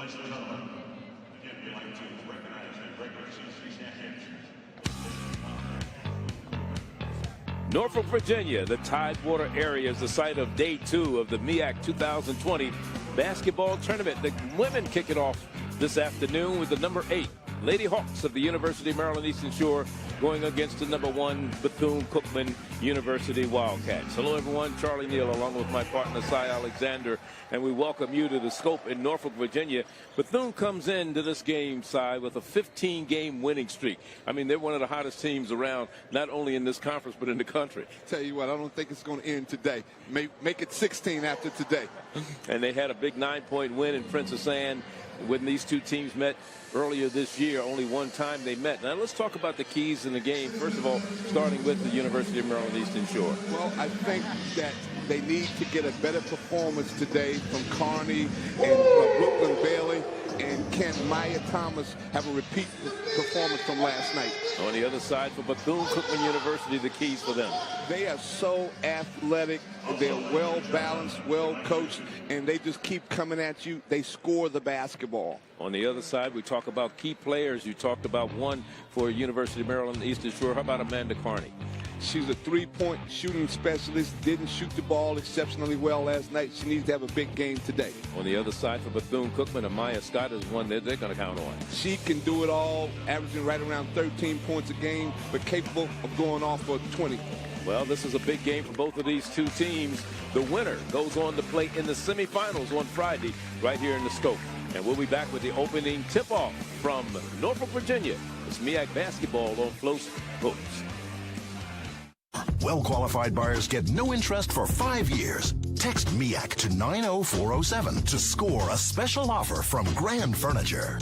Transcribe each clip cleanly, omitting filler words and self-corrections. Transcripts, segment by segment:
Ladies and gentlemen, again, we'd like to recognize the regular season champions. Norfolk, Virginia, the Tidewater area is the site of day 2 of the MEAC 2020 basketball tournament. The women kick it off this afternoon with the number 8 Lady Hawks of the University of Maryland Eastern Shore going against the number 1 Bethune-Cookman University Wildcats. Hello, everyone. Charlie Neal along with my partner, Cy Alexander, and we welcome you to the Scope in Norfolk, Virginia. Bethune comes into this game, Cy, with a 15-game winning streak. I mean, they're one of the hottest teams around, not only in this conference, but in the country. Tell you what, I don't think it's going to end today. Make it 16 after today. And they had a big 9-point win in Princess Anne when these two teams met earlier this year. Only one time they met. Now let's talk about the keys in the game. First of all, starting with the University of Maryland Eastern Shore. Well, I think that they need to get a better performance today from Carney and Brooklyn Bailey, and can Maya Thomas have a repeat performance from last night? On the other side for Bethune-Cookman University, the keys for them. They are so athletic. They're well-balanced, well-coached, and they just keep coming at you. They score the basketball. On the other side, we talk about key players. You talked about one for University of Maryland Eastern Shore. How about Amanda Carney? She's a three-point shooting specialist. Didn't shoot the ball exceptionally well last night. She needs to have a big game today. On the other side for Bethune-Cookman, Amaya Scott is one that they're going to count on. She can do it all, averaging right around 13 points a game, but capable of going off for 20. Well, this is a big game for both of these two teams. The winner goes on to play in the semifinals on Friday right here in the Scope. And we'll be back with the opening tip-off from Norfolk, Virginia. It's MEAC basketball on FloHoops. Well-qualified buyers get no interest for 5 years. Text MEAC to 90407 to score a special offer from Grand Furniture.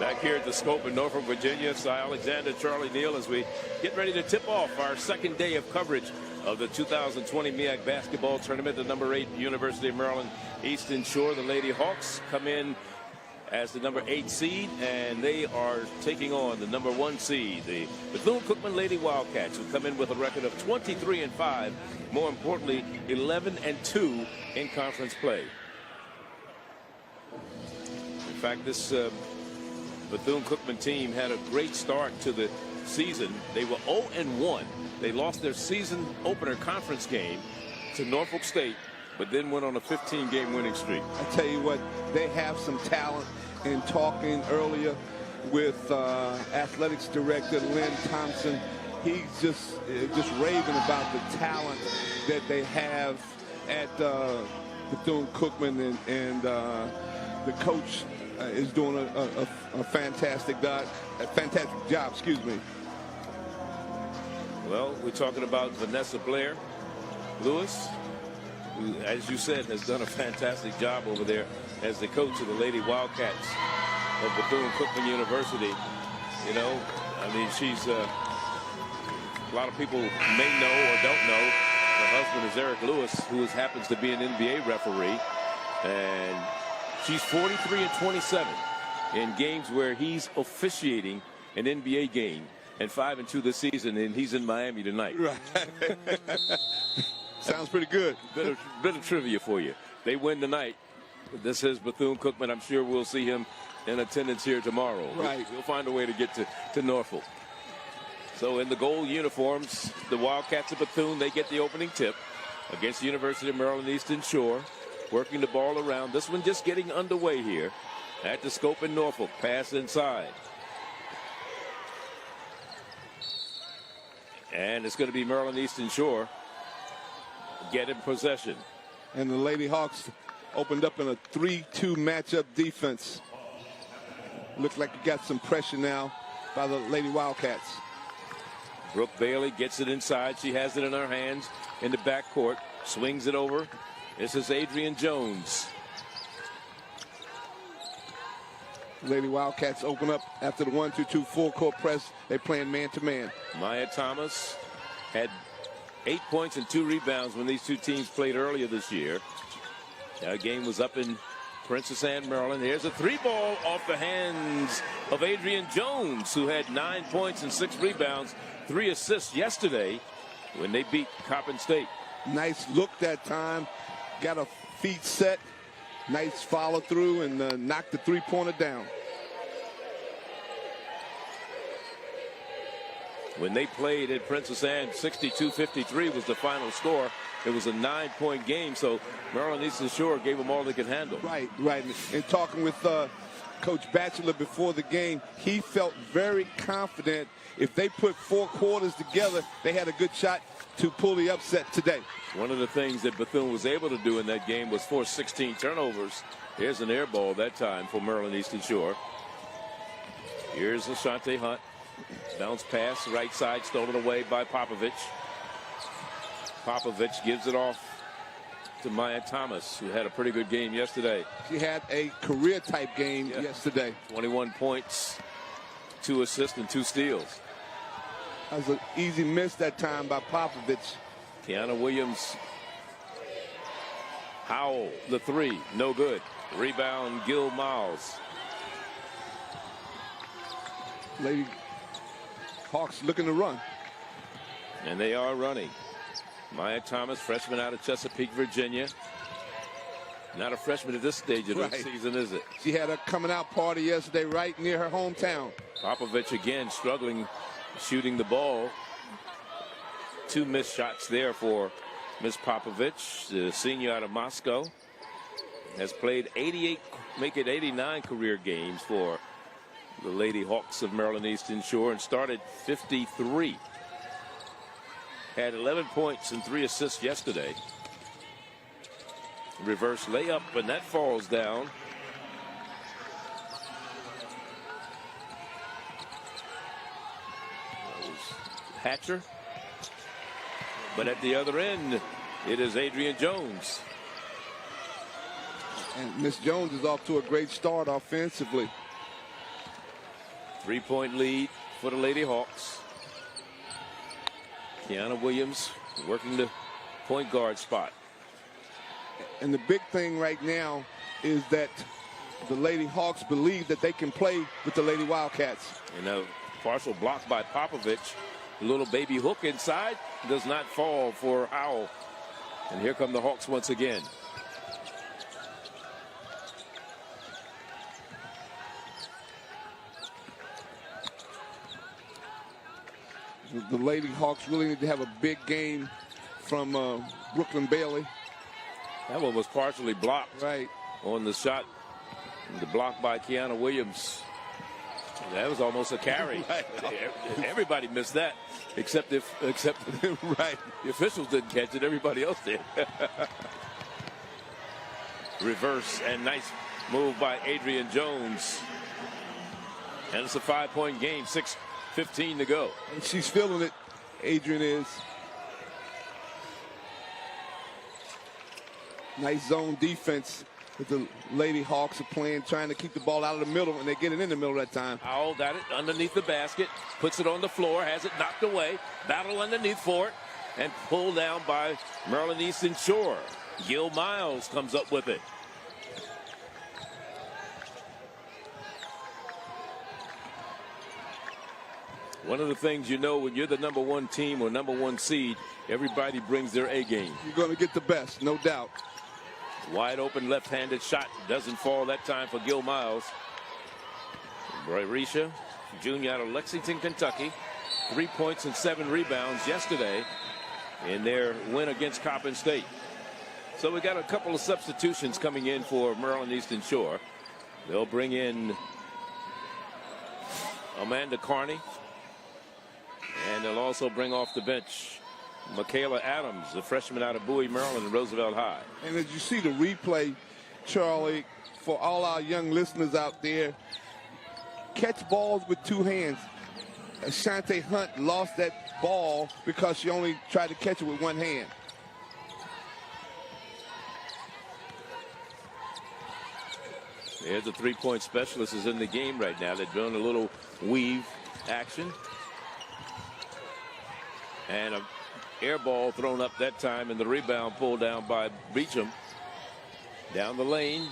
Back here at the Scope in Norfolk, Virginia, Cy Alexander, Charlie Neal, as we get ready to tip off our second day of coverage of the 2020 MEAC basketball tournament. The number 8 University of Maryland Eastern Shore, the Lady Hawks, come in as the number 8 seed, and they are taking on the number 1 seed, the Bethune-Cookman Lady Wildcats, who come in with a record of 23-5. More importantly, 11-2 in conference play. In fact, this Bethune-Cookman team had a great start to the season. They were 0-1. They lost their season opener conference game to Norfolk State, but then went on a 15-game winning streak. I tell you what, they have some talent. In talking earlier with athletics director Lynn Thompson, he's just raving about the talent that they have at Bethune-Cookman, and the coach is doing a fantastic job. Excuse me. Well, we're talking about Vanessa Blair Lewis, who, as you said, has done a fantastic job over there as the coach of the Lady Wildcats of Bethune-Cookman University. You know, I mean, she's a lot of people may know or don't know. Her husband is Eric Lewis, who happens to be an NBA referee, and she's 43-27 in games where he's officiating an NBA game, and 5-2 this season, and he's in Miami tonight. Right. Sounds pretty good. Bit of trivia for you. They win tonight. This is Bethune-Cookman. I'm sure we'll see him in attendance here tomorrow. Right. We'll find a way to get to Norfolk. So in the gold uniforms, the Wildcats of Bethune, they get the opening tip against the University of Maryland Eastern Shore, working the ball around. This one just getting underway here at the Scope in Norfolk. Pass inside. And it's going to be Maryland Eastern Shore getting possession. And the Lady Hawks opened up in a 3-2 matchup defense. Looks like you got some pressure now by the Lady Wildcats. Brooke Bailey gets it inside. She has it in her hands in the backcourt. Swings it over. This is Adrian Jones. Lady Wildcats open up after the 1-2-2 full court press. They're playing man-to-man. Maya Thomas had 8 points and 2 rebounds when these two teams played earlier this year. That game was up in Princess Anne, Maryland. Here's a 3-ball off the hands of Adrian Jones, who had 9 points and 6 rebounds, 3 assists yesterday when they beat Coppin State. Nice look that time. Got a feet set Nice follow through and knocked the three-pointer down. When they played at Princess Anne, 62-53 was the final score. It was a 9-point game, so Maryland Eastern Shore gave them all they could handle. Right. And talking with Coach Batchelor before the game, he felt very confident if they put 4 quarters together, they had a good shot to pull the upset today. One of the things that Bethune was able to do in that game was force 16 turnovers. Here's an air ball that time for Maryland Eastern Shore. Here's Ashante Hunt. Bounce pass, right side, stolen away by Popovich. Popovich gives it off to Maya Thomas, who had a pretty good game yesterday. She had a career-type game yesterday. 21 points, 2 assists, and 2 steals. That was an easy miss that time by Popovich. Kiana Williams. Howell, the 3, no good. Rebound, Gil Miles. Lady Hawks looking to run. And they are running. Maya Thomas, freshman out of Chesapeake, Virginia. Not a freshman at this stage of the season, is it? She had a coming out party yesterday right near her hometown. Popovich again struggling shooting the ball. 2 missed shots there for Miss Popovich, the senior out of Moscow. Has played 88, make it 89 career games for the Lady Hawks of Maryland Eastern Shore and started 53. Had 11 points and 3 assists yesterday. Reverse layup, and that falls down. That was Hatcher. But at the other end, it is Adrian Jones. And Miss Jones is off to a great start offensively. 3-point lead for the Lady Hawks. Kiana Williams working the point guard spot. And the big thing right now is that the Lady Hawks believe that they can play with the Lady Wildcats. And a partial block by Popovich. A little baby hook inside. Does not fall for Howell. And here come the Hawks once again. The Lady Hawks really need to have a big game from Brooklyn Bailey. That one was partially blocked. Right. On the shot. The block by Kiana Williams. That was almost a carry. Right. Everybody missed that, except the officials didn't catch it. Everybody else did. Reverse and nice move by Adrian Jones. And it's a 5-point game. 6:15 to go. And she's feeling it. Adrian is. Nice zone defense that the Lady Hawks are playing, trying to keep the ball out of the middle, and they get it in the middle that time. Howell got it underneath the basket, puts it on the floor, has it knocked away, battle underneath for it, and pulled down by Maryland Eastern Shore. Gil Miles comes up with it. One of the things you know when you're the #1 team or #1 seed, everybody brings their A game. You're going to get the best, no doubt. Wide open left-handed shot doesn't fall that time for Gil Miles. Bryrisha, junior out of Lexington, Kentucky. 3 points and 7 rebounds yesterday in their win against Coppin State. So we got a couple of substitutions coming in for Maryland Eastern Shore. They'll bring in Amanda Carney. And they'll also bring off the bench Michaela Adams, the freshman out of Bowie, Maryland, and Roosevelt High. And as you see the replay, Charlie, for all our young listeners out there, catch balls with 2 hands. Ashante Hunt lost that ball because she only tried to catch it with 1 hand. There's a 3-point specialist is in the game right now. They're doing a little weave action. And a air ball thrown up that time, and the rebound pulled down by Beecham. Down the lane.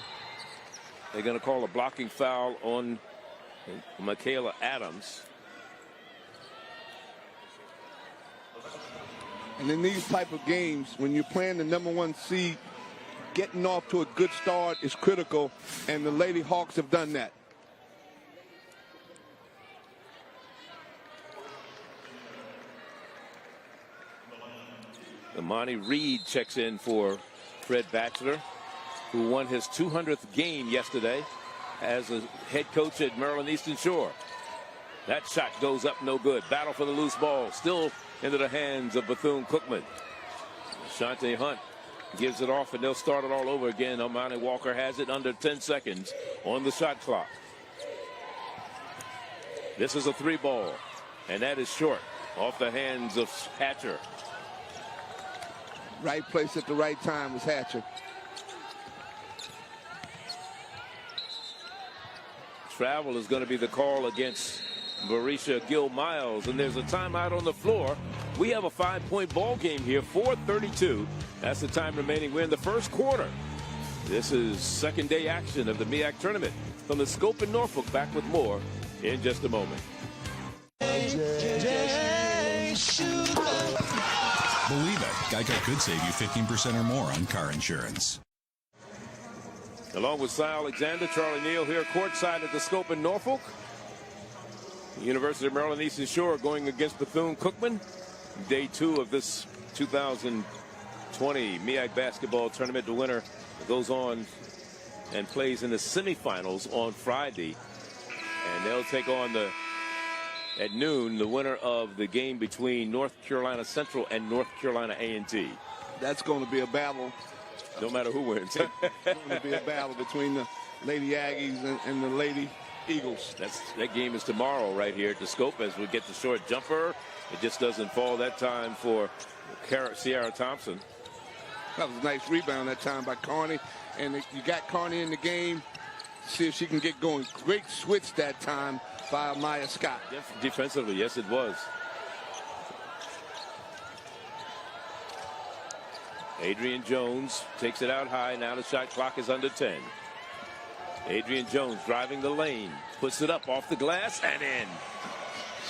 They're going to call a blocking foul on Michaela Adams. And in these type of games, when you're playing the #1 seed, getting off to a good start is critical, and the Lady Hawks have done that. Amani Reed checks in for Fred Batchelor, who won his 200th game yesterday as a head coach at Maryland Eastern Shore. That shot goes up, no good. Battle for the loose ball, still into the hands of Bethune-Cookman. Shante Hunt gives it off, and they'll start it all over again. Amani Walker has it under 10 seconds on the shot clock. This is a 3-ball, and that is short, off the hands of Hatcher. Right place at the right time was Hatcher. Travel is going to be the call against Barisha Gill-Miles, and there's a timeout on the floor. We have a 5-point ball game here, 4:32. That's the time remaining. We're in the first quarter. This is second day action of the MEAC tournament. From the Scope in Norfolk, back with more in just a moment. Believe it, Geico could save you 15% or more on car insurance. Along with Cy Alexander, Charlie Neal here courtside at the Scope in Norfolk. The University of Maryland Eastern Shore going against Bethune-Cookman. Day 2 of this 2020 MEAC basketball tournament. The winner goes on and plays in the semifinals on Friday. And they'll take on at noon, the winner of the game between North Carolina Central and North Carolina A&T. That's going to be a battle. No matter who wins. It's going to be a battle between the Lady Aggies and the Lady Eagles. That game is tomorrow right here at the Scope as we get the short jumper. It just doesn't fall that time for Sierra Thompson. That was a nice rebound that time by Carney. And you got Carney in the game. See if she can get going. Great switch that time by Maya Scott. Defensively, yes, it was. Adrian Jones takes it out high. Now the shot clock is under 10. Adrian Jones driving the lane. Puts it up off the glass and in.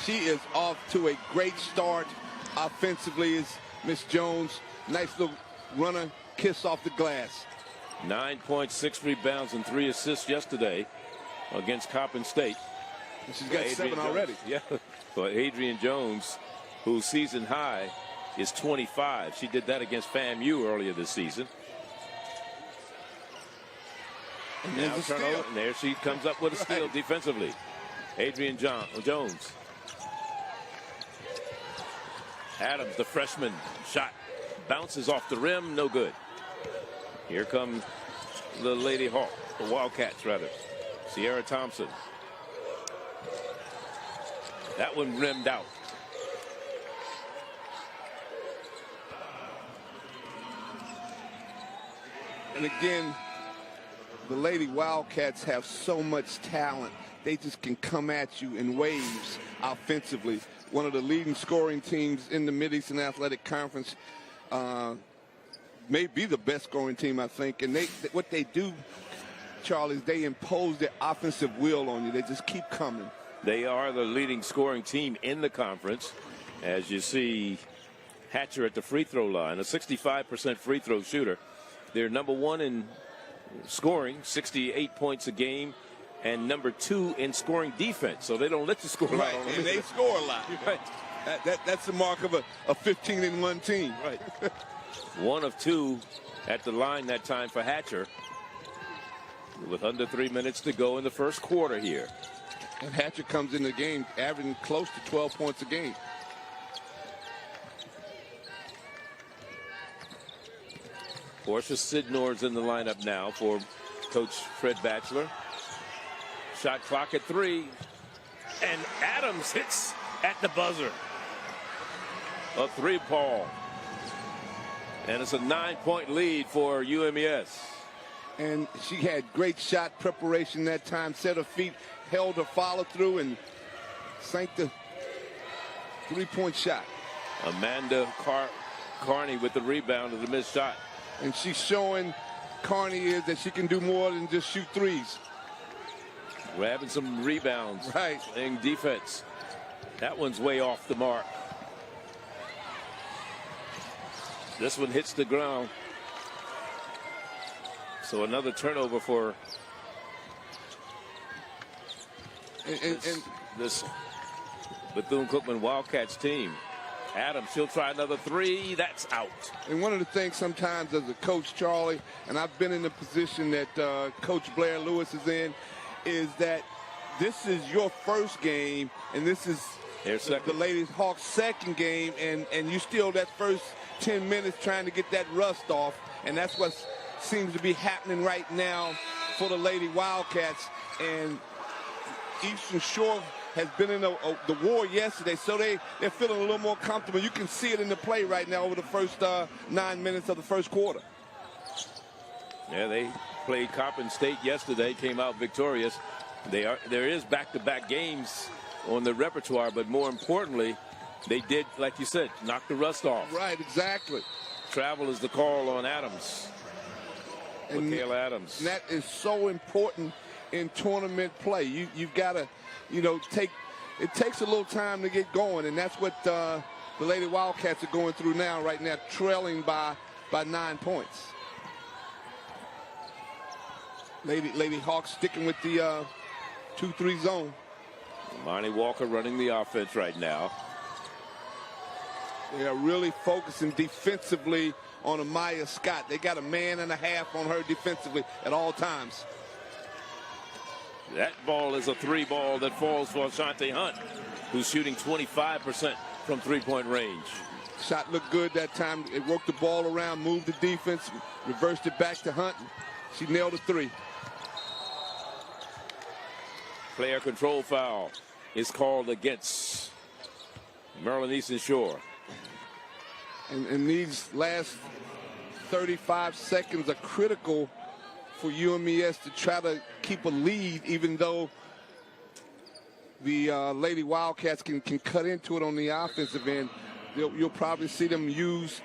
She is off to a great start offensively is Miss Jones. Nice little runner kiss off the glass. 9 points, 6 rebounds, and 3 assists yesterday against Coppin State. And she's got 7 already. Yeah, but Adrian Jones, whose season high is 25. She did that against FAMU earlier this season. And now turnover, and there she comes up with a steal defensively. Adrian Jones. Adams, the freshman, shot bounces off the rim, no good. Here come the Lady Hawk, the Wildcats rather. Sierra Thompson. That one rimmed out. And again, the Lady Wildcats have so much talent. They just can come at you in waves offensively. One of the leading scoring teams in the Mid-Eastern Athletic Conference. May be the best scoring team, I think. And what they do, Charlie, is they impose their offensive will on you. They just keep coming. They are the leading scoring team in the conference. As you see, Hatcher at the free throw line, a 65% free throw shooter. They're number 1 in scoring, 68 points a game, and number 2 in scoring defense. So they don't let you score a lot. Right, and they score a lot. Right. That's the mark of a 15-1 team. Right. 1 of 2 at the line that time for Hatcher, with under 3 minutes to go in the first quarter here. And Hatcher comes in the game averaging close to 12 points a game. Portia Sidnor's in the lineup now for Coach Fred Batchelor. Shot clock at 3. And Adams hits at the buzzer. A 3-ball. And it's a 9-point lead for UMES. And she had great shot preparation that time. Set her feet, held her follow through, and sank the 3-point shot. Amanda Carney with the rebound of the missed shot. And she's showing Carney that she can do more than just shoot threes. Grabbing some rebounds. Right. Playing defense. That one's way off the mark. This one hits the ground. So another turnover for this Bethune-Cookman Wildcats team. Adams, she'll try another three. That's out. And one of the things sometimes as a coach, Charlie, and I've been in the position that Coach Blair Lewis is in, is that this is your first game, and this is the Lady Hawks' second game, and you still that first 10 minutes trying to get that rust off, and that's what seems to be happening right now for the Lady Wildcats. And Eastern Shore has been in the war yesterday, so they're feeling a little more comfortable. You can see it in the play right now over the first 9 minutes of the first quarter. Yeah, they played Coppin State yesterday, came out victorious. There is back-to-back games on the repertoire, but more importantly, they did, like you said, knock the rust off. Right, exactly. Travel is the call on Adams. Michaela Adams. And that is so important in tournament play. You've got to, it takes a little time to get going, and that's what the Lady Wildcats are going through right now, trailing by 9 points. Lady Hawks sticking with the 2-3 zone. Monty Walker running the offense right now. They are really focusing defensively on Amaya Scott. They got a man and a half on her defensively at all times. That ball is a 3 ball that falls for Ashanti Hunt, who's shooting 25% from 3-point range. Shot looked good that time. It worked the ball around, moved the defense, reversed it back to Hunt. She nailed a 3. Player control foul is called against Maryland Eastern Shore. And these last 35 seconds are critical for UMES to try to keep a lead, even though the Lady Wildcats can cut into it on the offensive end. You'll probably see them use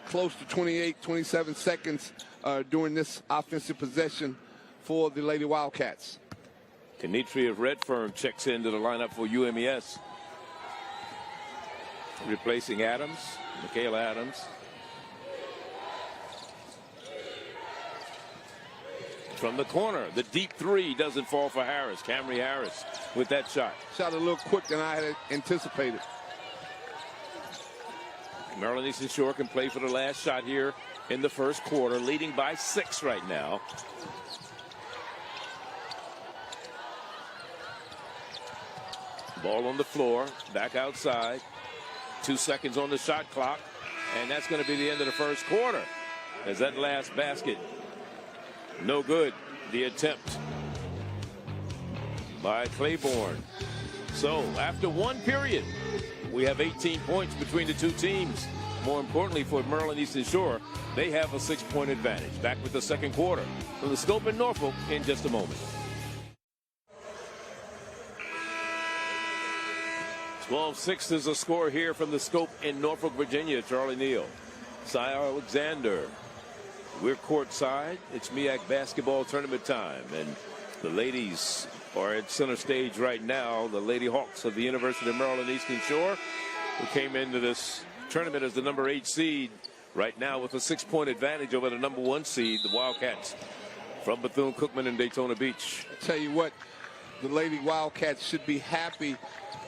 close to 28, 27 seconds during this offensive possession for the Lady Wildcats. Kenitria of Redfern checks into the lineup for UMES. Replacing Adams, Michaela Adams. From the corner, the deep 3 doesn't fall for Harris. Camry Harris with that shot. Shot a little quick than I had anticipated. Maryland Eastern Shore can play for the last shot here in the first quarter, leading by 6 right now. Ball on the floor, back outside. 2 seconds on the shot clock, and that's going to be the end of the first quarter. As that last basket, no good. The attempt by Claiborne. So after 1 period, we have 18 points between the two teams. More importantly for Maryland Eastern Shore, they have a 6-point advantage. Back with the second quarter from the Scope in Norfolk in just a moment. 12-6 is the score here from the Scope in Norfolk, Virginia. Charlie Neal, Cy Alexander. We're courtside. It's MEAC basketball tournament time, and the ladies are at center stage right now. The Lady Hawks of the University of Maryland Eastern Shore, who came into this tournament as the number 8 seed, right now with a 6-point advantage over the number 1 seed, the Wildcats from Bethune-Cookman and Daytona Beach. I tell you what, the Lady Wildcats should be happy,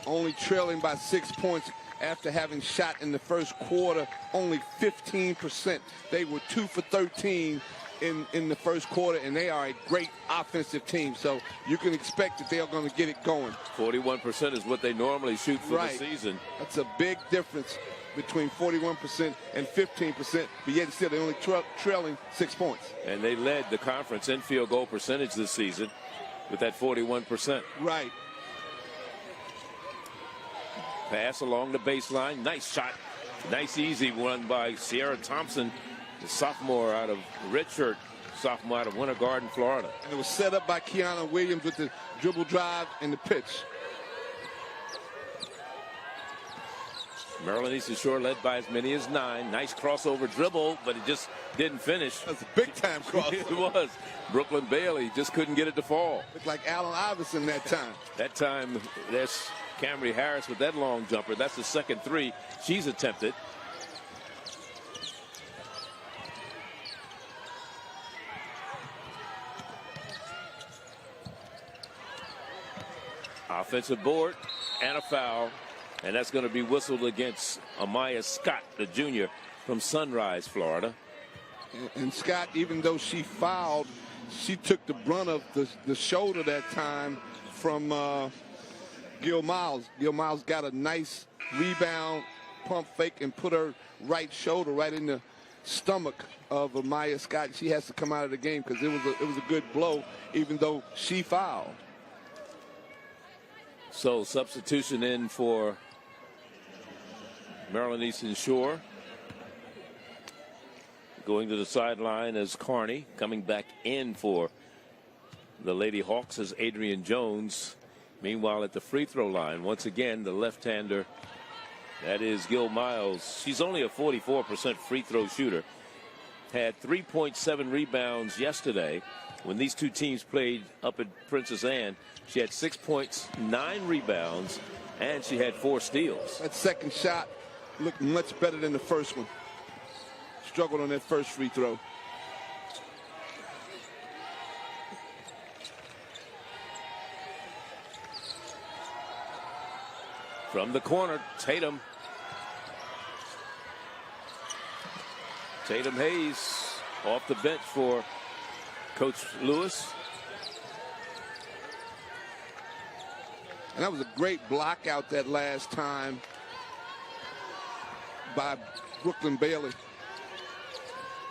only trailing by 6 points after having shot in the first quarter only 15%. They were 2 for 13 in the first quarter, and they are a great offensive team. So you can expect that they are going to get it going. 41% is what they normally shoot for the season. That's a big difference between 41% and 15%, but yet still they're only trailing 6 points. And they led the conference in field goal percentage this season with that 41%. Right. Pass along the baseline. Nice shot. Nice easy one by Sierra Thompson, the sophomore out of redshirt sophomore out of Winter Garden, Florida. And it was set up by Kiana Williams with the dribble drive and the pitch. Maryland Eastern Shore led by as many as 9. Nice crossover dribble, but it just didn't finish. That's a big-time crossover. It was. Brooklyn Bailey just couldn't get it to fall. Looked like Allen Iverson that time. That time, there's Camry Harris with that long jumper. That's the second 3 she's attempted. Offensive board and a foul. And that's going to be whistled against Amaya Scott, the junior from Sunrise, Florida. And Scott, even though she fouled, she took the brunt of the shoulder that time from Gil Miles. Gil Miles got a nice rebound, pump fake, and put her right shoulder right in the stomach of Amaya Scott. She has to come out of the game because it was a good blow, even though she fouled. So substitution in for Maryland Eastern Shore. Going to the sideline as Carney. Coming back in for the Lady Hawks as Adrian Jones. Meanwhile, at the free throw line, once again, the left-hander, that is Gil Miles. She's only a 44% free throw shooter. Had 3.7 rebounds yesterday when these two teams played up at Princess Anne. She had 6 points, 9 rebounds, and she had 4 steals. That second shot looked much better than the first one. Struggled on that first free throw. From the corner, Tatum. Tatum Hayes off the bench for Coach Lewis. And that was a great block out that last time by Brooklyn Bailey.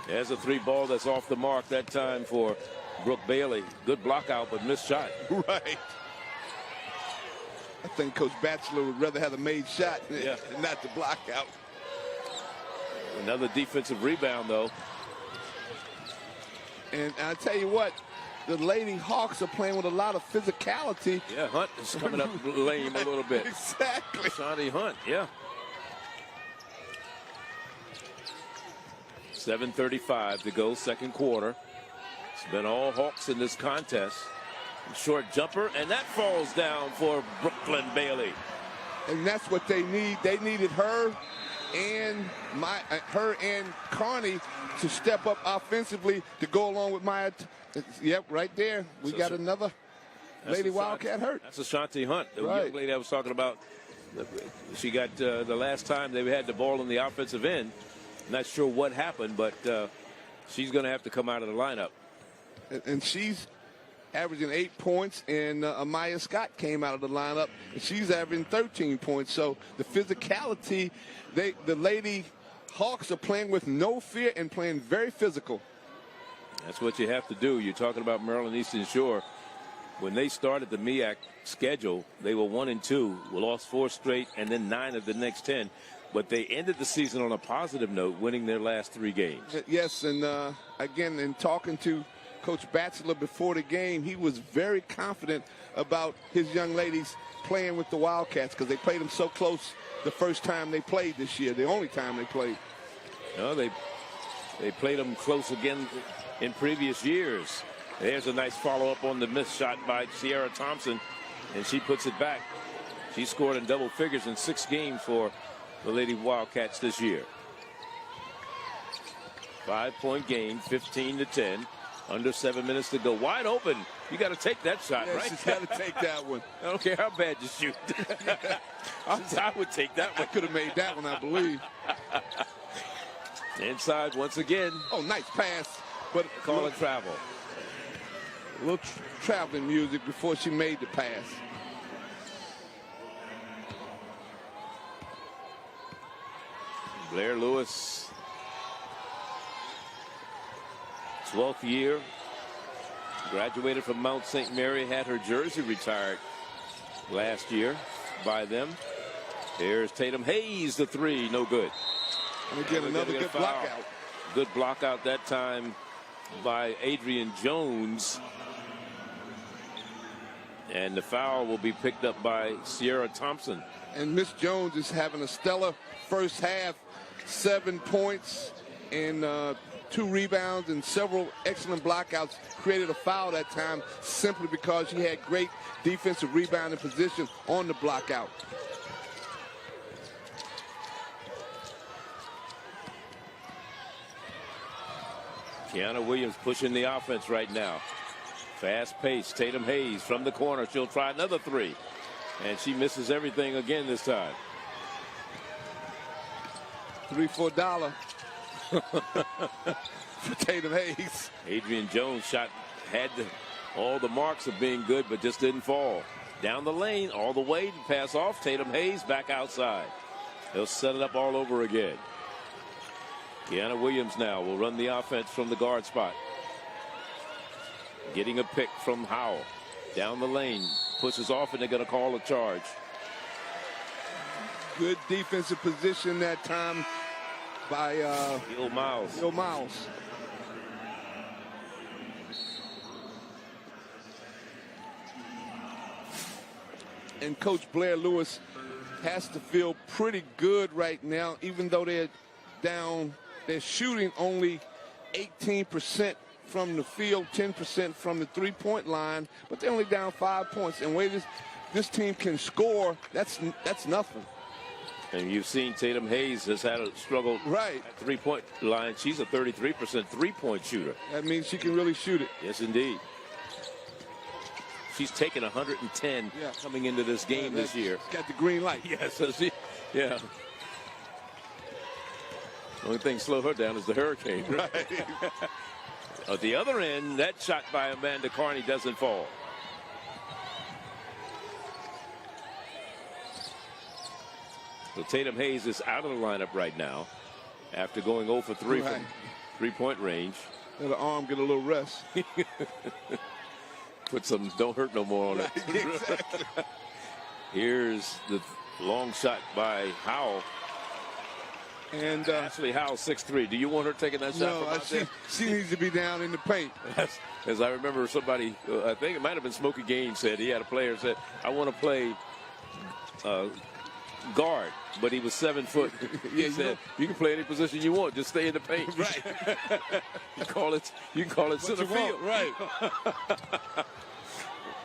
There's a 3 ball that's off the mark that time for Brooke Bailey. Good block out, but missed shot. Right. I think Coach Batchelor would rather have a made shot than not the block out. Another defensive rebound, though. And I tell you what, the Lady Hawks are playing with a lot of physicality. Yeah, Hunt is coming up lame a little bit. Exactly. Shawty Hunt, yeah. 7:35 to go, second quarter. It's been all Hawks in this contest. Short jumper, and that falls down for Brooklyn Bailey. And that's what they need. They needed her and Carney to step up offensively to go along with Maya. Yep, right there. We got another Lady Wildcat hurt. That's Ashanti Hunt, the right. young lady I was talking about. She got the last time they had the ball in the offensive end. Not sure what happened, but she's going to have to come out of the lineup. And she's averaging 8 points, and Amaya Scott came out of the lineup, and she's averaging 13 points. So the physicality, the Lady Hawks are playing with no fear and playing very physical. That's what you have to do. You're talking about Maryland Eastern Shore. When they started the MEAC schedule, they were 1-2, lost 4 straight, and then 9 of the next 10. But they ended the season on a positive note, winning their last 3 games. Yes, and again, in talking to Coach Batchelor before the game, he was very confident about his young ladies playing with the Wildcats because they played them so close the first time they played this year, the only time they played. No, they played them close again in previous years. There's a nice follow-up on the missed shot by Sierra Thompson, and she puts it back. She scored in double figures in 6 games for the Lady Wildcats this year. 5-point game, 15-10. Under 7 minutes to go. Wide open. You got to take that shot, right? She's got to take that one. I don't care how bad you shoot. I would take that one. I could have made that one, I believe. Inside once again. Oh, nice pass. But call it travel. A little traveling music before she made the pass. Blair Lewis, 12th year, graduated from Mount St. Mary, had her jersey retired last year by them. Here's Tatum Hayes, the 3, no good. And again, another good block out. Good block out that time by Adrian Jones. And the foul will be picked up by Sierra Thompson. And Miss Jones is having a stellar first half. 7 points and 2 rebounds and several excellent blockouts. Created a foul that time simply because she had great defensive rebounding position on the blockout. Kiana Williams pushing the offense right now. Fast pace. Tatum Hayes from the corner. She'll try another 3. And she misses everything again this time. $3 for $1 for Tatum Hayes. Adrian Jones' shot had all the marks of being good, but just didn't fall. Down the lane, all the way to pass off. Tatum Hayes back outside. He'll set it up all over again. Kiana Williams now will run the offense from the guard spot. Getting a pick from Howell. Down the lane, pushes off, and they're going to call a charge. Good defensive position that time by Gil Miles. Gil Miles. And Coach Blair Lewis has to feel pretty good right now, even though they're down. They're shooting only 18% from the field, 10% from the three-point line, but they're only down 5 points. And way this team can score, that's nothing. And you've seen Tatum Hayes has had a struggle right at three-point line. She's a 33% three-point shooter. That means she can really shoot it. Yes, indeed. She's taken 110 coming into this game this year. She's got the green light. Yes, so yeah. The only thing slow her down is the hurricane. Right. At the other end, that shot by Amanda Carney doesn't fall. So Tatum Hayes is out of the lineup right now after going 0 for 3 from three-point range. Let her arm get a little rest. Put some don't hurt no more on it. Exactly. Here's the long shot by Howell. And Ashley Howell, 6'3". Do you want her taking that shot? No, she needs to be down in the paint. As I remember somebody, I think it might have been Smokey Gaines, said he had a player said, I want to play guard, but he was 7 foot. He said, you can play any position you want, just stay in the paint. Right. you can call it center field. Right.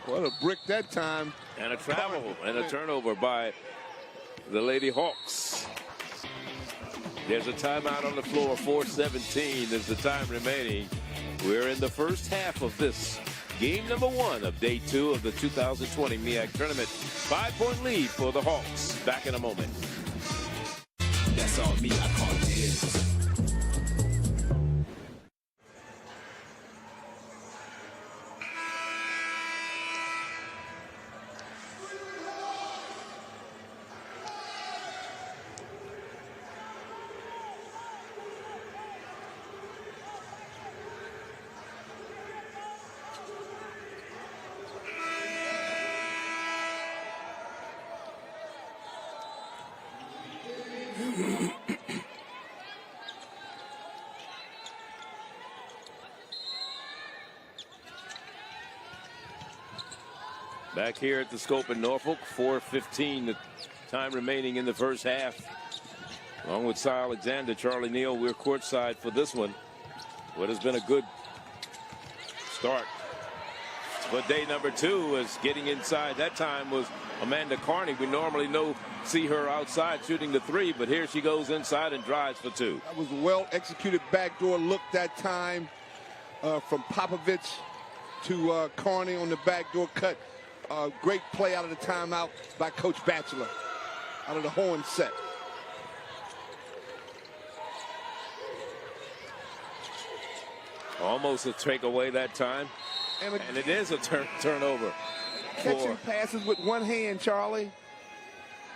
What a brick that time. And a travel and a turnover by the Lady Hawks. There's a timeout on the floor. 4:17 is the time remaining. We're in the first half of this game number 1 of day 2 of the 2020 MEAC tournament. 5-point lead for the Hawks. Back in a moment. That's all me. I call it this. Back here at the Scope in Norfolk, 4:15 the time remaining in the first half. Along with Cy Alexander, Charlie Neal, we're courtside for this one. What has been a good start. But day number 2 is getting inside. That time was Amanda Carney. We normally see her outside shooting the 3, but here she goes inside and drives for 2. That was a well-executed backdoor look that time from Popovich to Carney on the backdoor cut. Great play out of the timeout by Coach Batchelor out of the horn set. Almost a takeaway that time. And it is a turnover. Catching passes with one hand, Charlie.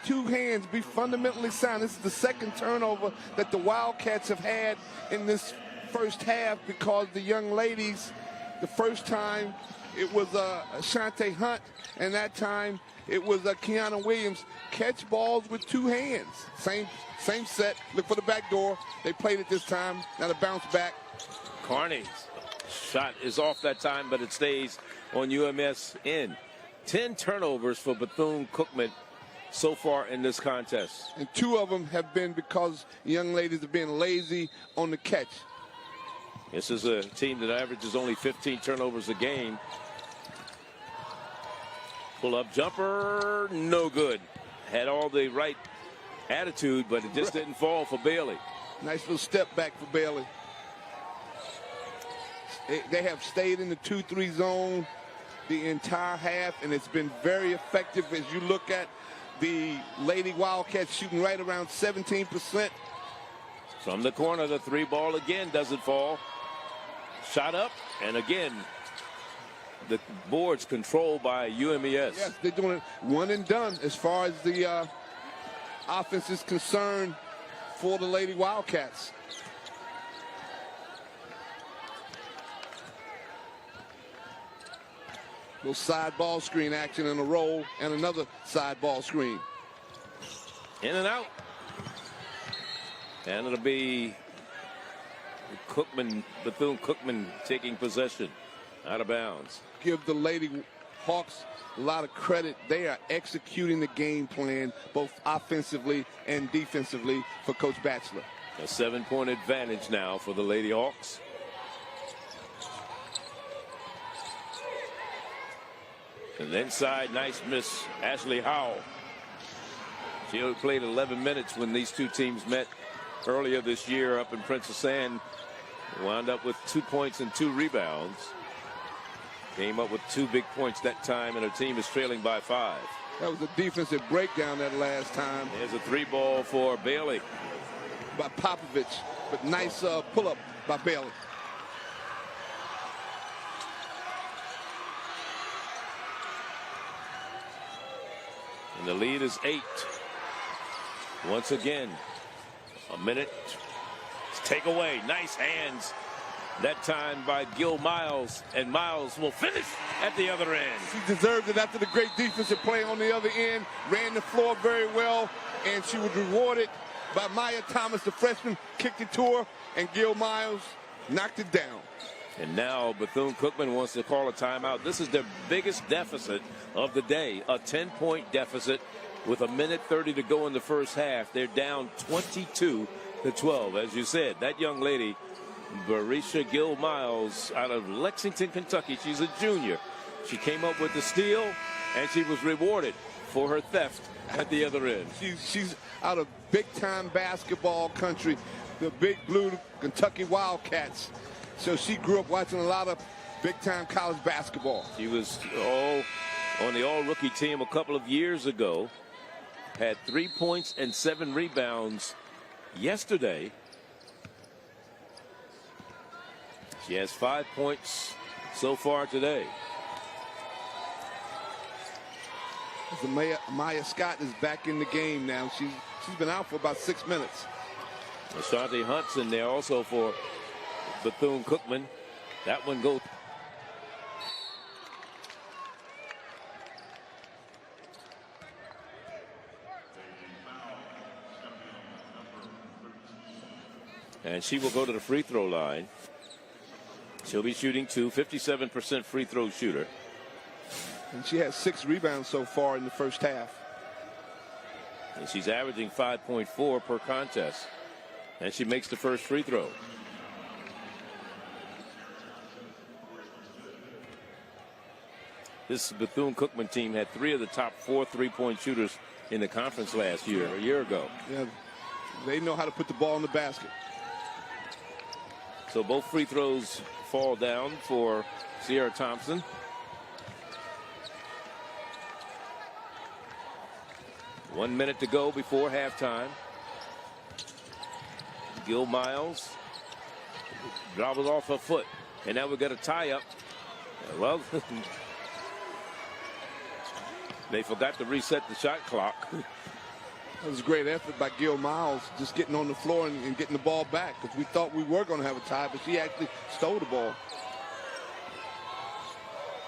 2 hands, be fundamentally sound. This is the second turnover that the Wildcats have had in this first half because the young ladies, the first time it was Ashante Hunt, and that time it was Kiana Williams. Catch balls with 2 hands. Same set. Look for the back door. They played it this time. Now the bounce back. Carney's shot is off that time, but it stays on UMS in. 10 turnovers for Bethune-Cookman so far in this contest. And 2 of them have been because young ladies are being lazy on the catch. This is a team that averages only 15 turnovers a game. Pull-up jumper, no good. Had all the right attitude, but it just didn't fall for Bailey. Nice little step back for Bailey. They have stayed in the 2-3 zone the entire half, and it's been very effective. As you look at the Lady Wildcats shooting right around 17%. From the corner, the three ball again doesn't fall. Shot up, and again, the board's controlled by UMES. Yes, they're doing it one and done as far as the offense is concerned for the Lady Wildcats. Little side ball screen action in a roll, and another side ball screen. In and out. And it'll be Bethune-Cookman taking possession out of bounds. Give the Lady Hawks a lot of credit. They are executing the game plan both offensively and defensively for Coach Batchelor. A 7-point advantage now for the Lady Hawks. And inside, nice miss, Ashley Howell. She only played 11 minutes when these two teams met earlier this year up in Princess Anne. Wound up with 2 points and 2 rebounds. Came up with 2 big points that time, and her team is trailing by 5. That was a defensive breakdown that last time. There's a 3-ball for Bailey. By Popovich, but nice pull-up by Bailey. And the lead is 8. Once again, a minute. Take away. Nice hands. That time by Gil Miles. And Miles will finish at the other end. She deserved it after the great defensive play on the other end. Ran the floor very well. And she was rewarded by Maya Thomas, the freshman. Kicked it to her. And Gil Miles knocked it down. And now Bethune-Cookman wants to call a timeout. This is their biggest deficit of the day. A 10-point deficit with a minute 30 to go in the first half. They're down 22-12. As you said, that young lady, Barisha Gil Miles, out of Lexington, Kentucky. She's a junior. She came up with the steal, and she was rewarded for her theft at the other end. She's out of big-time basketball country, the Big Blue Kentucky Wildcats. So she grew up watching a lot of big-time college basketball. She was on the all-rookie team a couple of years ago. Had 3 points and 7 rebounds yesterday. She has 5 points so far today. Maya Scott is back in the game now. She's been out for about 6 minutes. Ashanti Hunt's in there also for Bethune-Cookman. That one goes. And she will go to the free throw line. She'll be shooting 57% free throw shooter. And she has 6 rebounds so far in the first half. And she's averaging 5.4 per contest. And she makes the first free throw. This Bethune-Cookman team had 3 of the top 4 3-point shooters in the conference last year, a year ago. Yeah, they know how to put the ball in the basket. So both free throws fall down for Sierra Thompson. One minute to go before halftime. Gil Miles dribbles off her foot, and now we got a tie-up. Well, they forgot to reset the shot clock. That was a great effort by Gil Miles, just getting on the floor and getting the ball back, because we thought we were going to have a tie, but she actually stole the ball.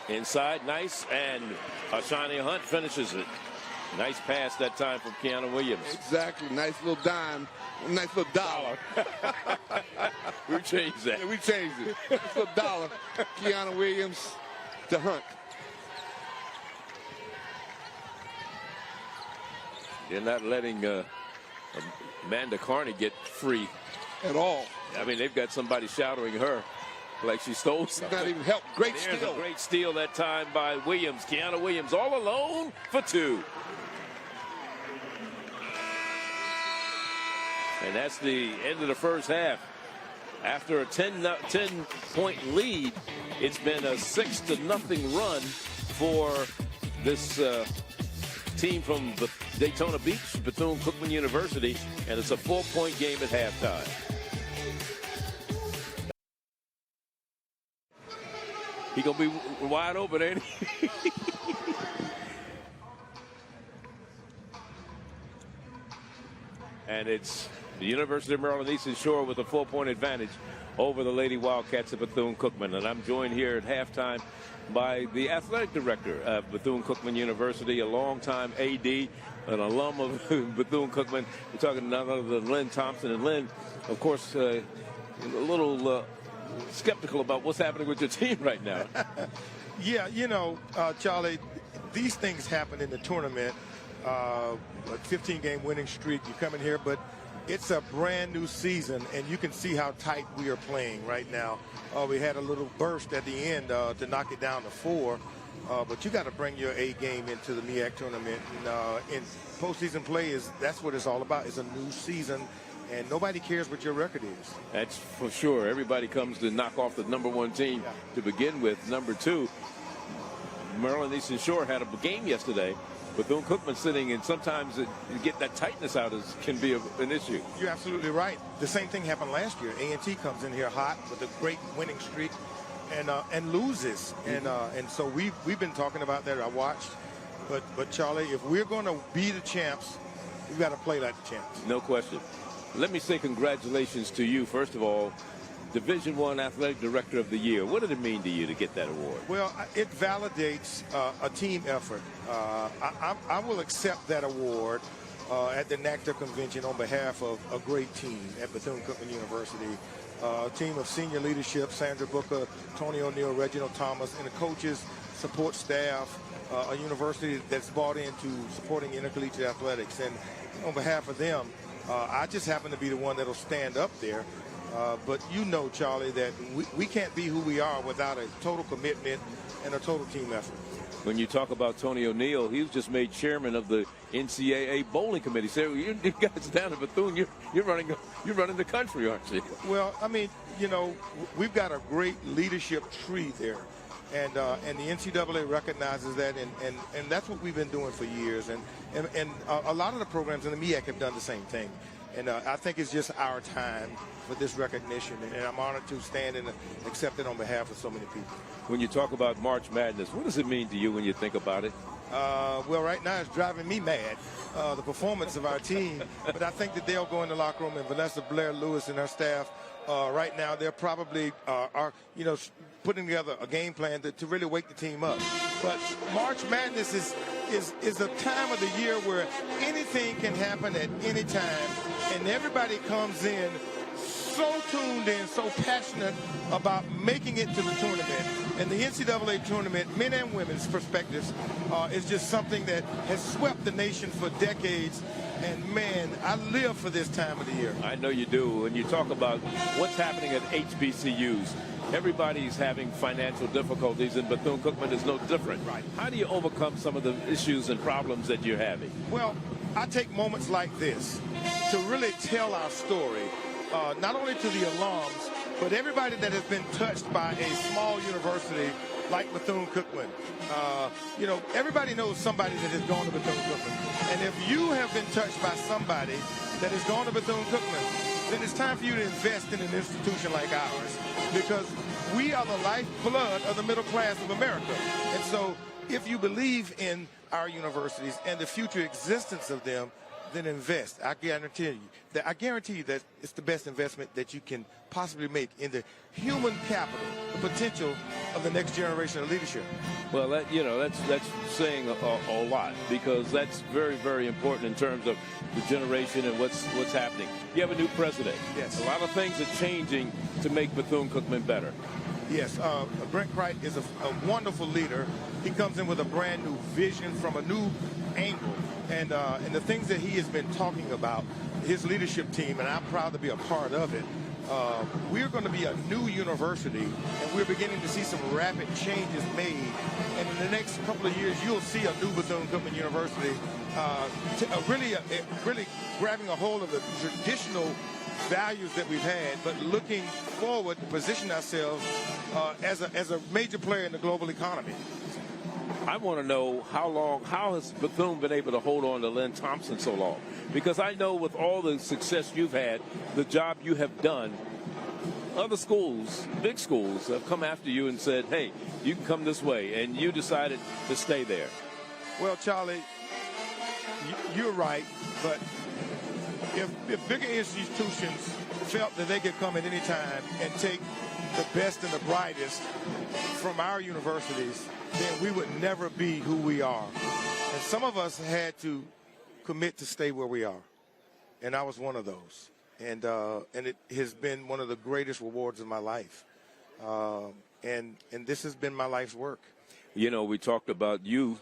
Inside, nice, and Ashani Hunt finishes it. Nice pass that time from Kiana Williams. Exactly, nice little dime, nice little dollar. We changed that. Yeah, we changed it. Nice little dollar, Kiana Williams to Hunt. They're not letting Amanda Carney get free at all. I mean, they've got somebody shouting her like she stole something. Not even help. Great There's steal. A great steal that time by Williams. Kiana Williams all alone for 2. And that's the end of the first half. After a 10-point lead, it's been a 6-0 run for this team from Daytona Beach, Bethune-Cookman University, and it's a 4-point game at halftime. He gonna be wide open, ain't he? And it's the University of Maryland Eastern Shore with a 4-point advantage over the Lady Wildcats of Bethune-Cookman. And I'm joined here at halftime by the athletic director of Bethune-Cookman University, a longtime AD, an alum of Bethune-Cookman. We're talking none other than Lynn Thompson. And Lynn, of course, a little skeptical about what's happening with your team right now. Yeah, you know, Charlie, these things happen in the tournament. A 15-game winning streak, you come in here, but it's a brand new season, and you can see how tight we are playing right now. We had a little burst at the end to knock it down to 4, but you got to bring your A game into the MEAC tournament. And postseason play that's what it's all about. It's a new season, and nobody cares what your record is. That's for sure. Everybody comes to knock off the #1 team to begin with. Number 2, Maryland Eastern Shore had a game yesterday. Bethune-Cookman sitting, and sometimes get that tightness out can be an issue. You're absolutely right. The same thing happened last year. A&T comes in here hot with a great winning streak and loses. And so we've been talking about that. I watched. But Charlie, if we're going to be the champs, we've got to play like the champs. No question. Let me say congratulations to you, first of all. Division I Athletic Director of the Year. What did it mean to you to get that award? Well, it validates a team effort. I will accept that award at the NACTA convention on behalf of a great team at Bethune-Cookman University. A team of senior leadership, Sandra Booker, Tony O'Neill, Reginald Thomas, and the coaches, support staff, a university that's bought into supporting intercollegiate athletics. And on behalf of them, I just happen to be the one that'll stand up there. But you know, Charlie, that we can't be who we are without a total commitment and a total team effort. When you talk about Tony O'Neill, he was just made chairman of the NCAA bowling committee. So you guys down at Bethune, you're running the country, aren't you? Well, I mean, you know, we've got a great leadership tree there, and the NCAA recognizes that, and that's what we've been doing for years. And a lot of the programs in the MEAC have done the same thing. And I think it's just our time for this recognition, and I'm honored to stand and accept it on behalf of so many people. When you talk about March Madness, what does it mean to you when you think about it? Well, right now it's driving me mad, the performance of our team. But I think that they'll go in the locker room, and Vanessa Blair-Lewis and her staff, right now they're probably are putting together a game plan to really wake the team up. But March Madness is a time of the year where anything can happen at any time, and everybody comes in so tuned in, so passionate about making it to the tournament. And the NCAA tournament, men and women's perspectives, is just something that has swept the nation for decades. And man, I live for this time of the year. I know you do. When you talk about what's happening at HBCUs, everybody's having financial difficulties, and Bethune-Cookman is no different. Right. How do you overcome some of the issues and problems that you're having? Well, I take moments like this to really tell our story, not only to the alums, but everybody that has been touched by a small university like Bethune-Cookman. Everybody knows somebody that has gone to Bethune-Cookman. And if you have been touched by somebody that has gone to Bethune-Cookman, then it's time for you to invest in an institution like ours, because we are the lifeblood of the middle class of America. And so if you believe in our universities and the future existence of them, then invest. I guarantee you that it's the best investment that you can possibly make in the human capital, the potential of the next generation of leadership. Well, that's saying a lot, because that's very, very important in terms of the generation and what's happening. You have a new president. Yes. A lot of things are changing to make Bethune-Cookman better. Yes, Brent Cright is a wonderful leader. He comes in with a brand new vision from a new angle. And the things that he has been talking about, his leadership team, and I'm proud to be a part of it. We're going to be a new university, and we're beginning to see some rapid changes made. And in the next couple of years, you'll see a new Bethune-Cookman University really grabbing a hold of the traditional values that we've had, but looking forward to position ourselves as a major player in the global economy. I want to know how has Bethune been able to hold on to Lynn Thompson so long? Because I know with all the success you've had, the job you have done, other schools, big schools, have come after you and said, hey, you can come this way, and you decided to stay there. Well, Charlie, you're right, but if bigger institutions felt that they could come at any time and take the best and the brightest from our universities, then we would never be who we are. And some of us had to commit to stay where we are, and I was one of those. And it has been one of the greatest rewards of my life. And this has been my life's work. You know, we talked about you.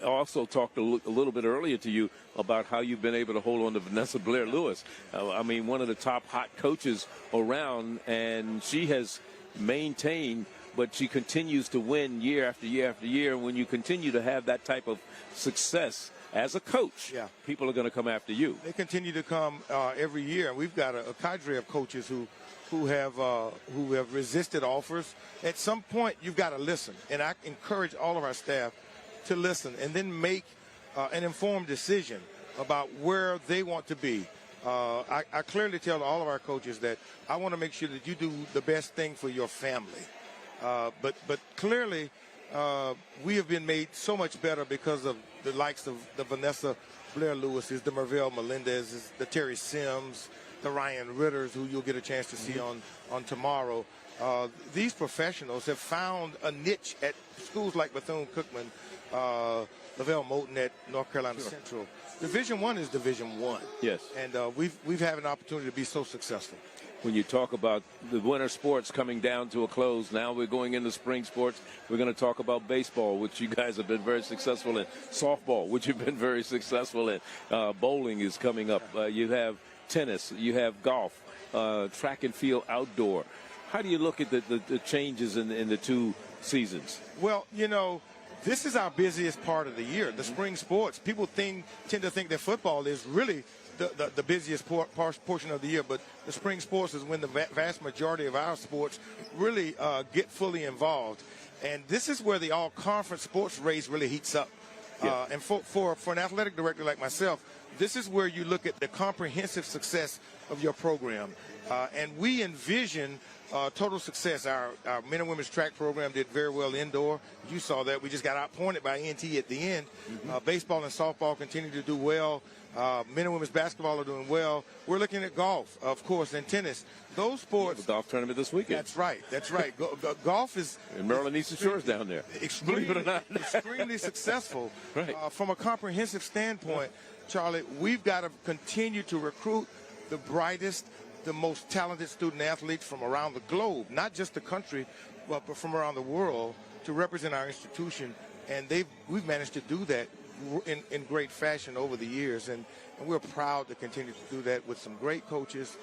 Also talked a little bit earlier to you about how you've been able to hold on to Vanessa Blair-Lewis. I mean, one of the top hot coaches around, and she has maintained, but she continues to win year after year after year. And when you continue to have that type of success as a coach, people are going to come after you. They continue to come every year. We've got a cadre of coaches who have resisted offers. At some point, you've got to listen. And I encourage all of our staff to listen and then make an informed decision about where they want to be. I clearly tell all of our coaches that I want to make sure that you do the best thing for your family. But clearly, we have been made so much better because of the likes of the Vanessa Blair-Lewises, the Mervelle Melendezes, the Terry Sims, the Ryan Ritters, who you'll get a chance to see on tomorrow. These professionals have found a niche at schools like Bethune-Cookman, Lavelle Moulton at North Carolina Central. Division I is Division I. Yes. And we've had an opportunity to be so successful. When you talk about the winter sports coming down to a close, now we're going into spring sports. We're going to talk about baseball, which you guys have been very successful in. Softball, which you've been very successful in. Bowling is coming up. You have tennis. You have golf. Track and field outdoor. How do you look at the changes in the two seasons? Well, you know, this is our busiest part of the year, the spring sports. People tend to think that football is really the busiest portion of the year, but the spring sports is when the vast majority of our sports really get fully involved. And this is where the all-conference sports race really heats up. And for an athletic director like myself, this is where you look at the comprehensive success of your program. And we envision total success. Our men and women's track program did very well indoor. You saw that. We just got outpointed by NT at the end. Baseball and softball continue to do well. Men and women's basketball are doing well. We're looking at golf, of course, and tennis. Those sports. The golf tournament this weekend. That's right. That's right. Golf is. And Maryland Eastern Shores down there. Believe it or not. Extremely successful. Right. From a comprehensive standpoint, Charlie, we've got to continue to recruit the brightest, the most talented student athletes from around the globe, not just the country, but from around the world, to represent our institution. And we've managed to do that in great fashion over the years, and we're proud to continue to do that with some great coaches,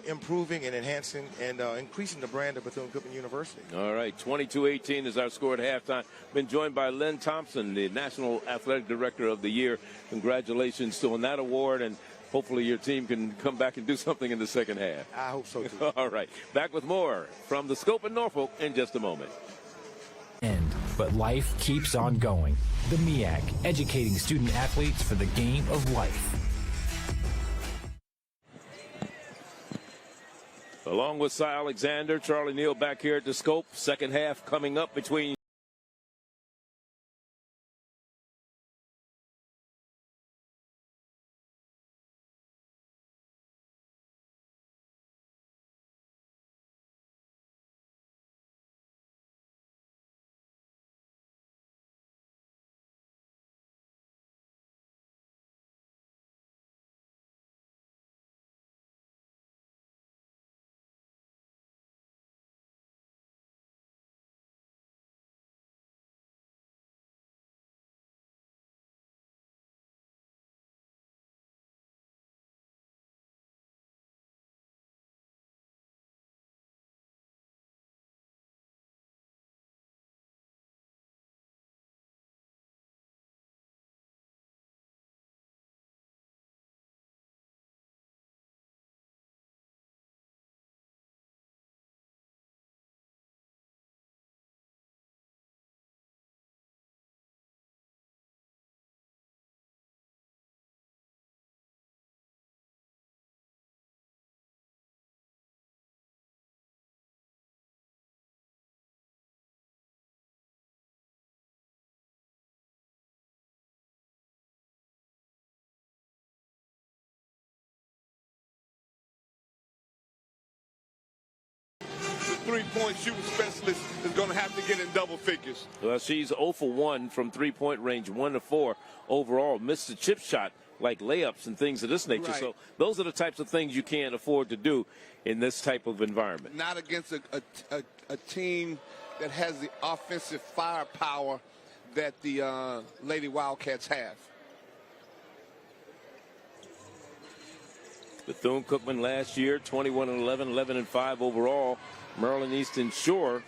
improving and enhancing and increasing the brand of Bethune-Cookman University. All right, 22-18 is our score at halftime. Been joined by Lynn Thompson, the National Athletic Director of the Year. Congratulations on that award, and hopefully your team can come back and do something in the second half. I hope so, too. All right, back with more from the Scope in Norfolk in just a moment. But life keeps on going. The MEAC, educating student athletes for the game of life. Along with Cy Alexander, Charlie Neal back here at the Scope. Second half coming up between three-point shooting specialist is going to have to get in double figures. Well, she's 0 for 1 from three-point range, 1 to 4 overall. Missed the chip shot, like layups and things of this nature. Right. So those are the types of things you can't afford to do in this type of environment. Not against a team that has the offensive firepower that the Lady Wildcats have. Bethune-Cookman last year, 21-11, 11-5 overall. Maryland Eastern Shore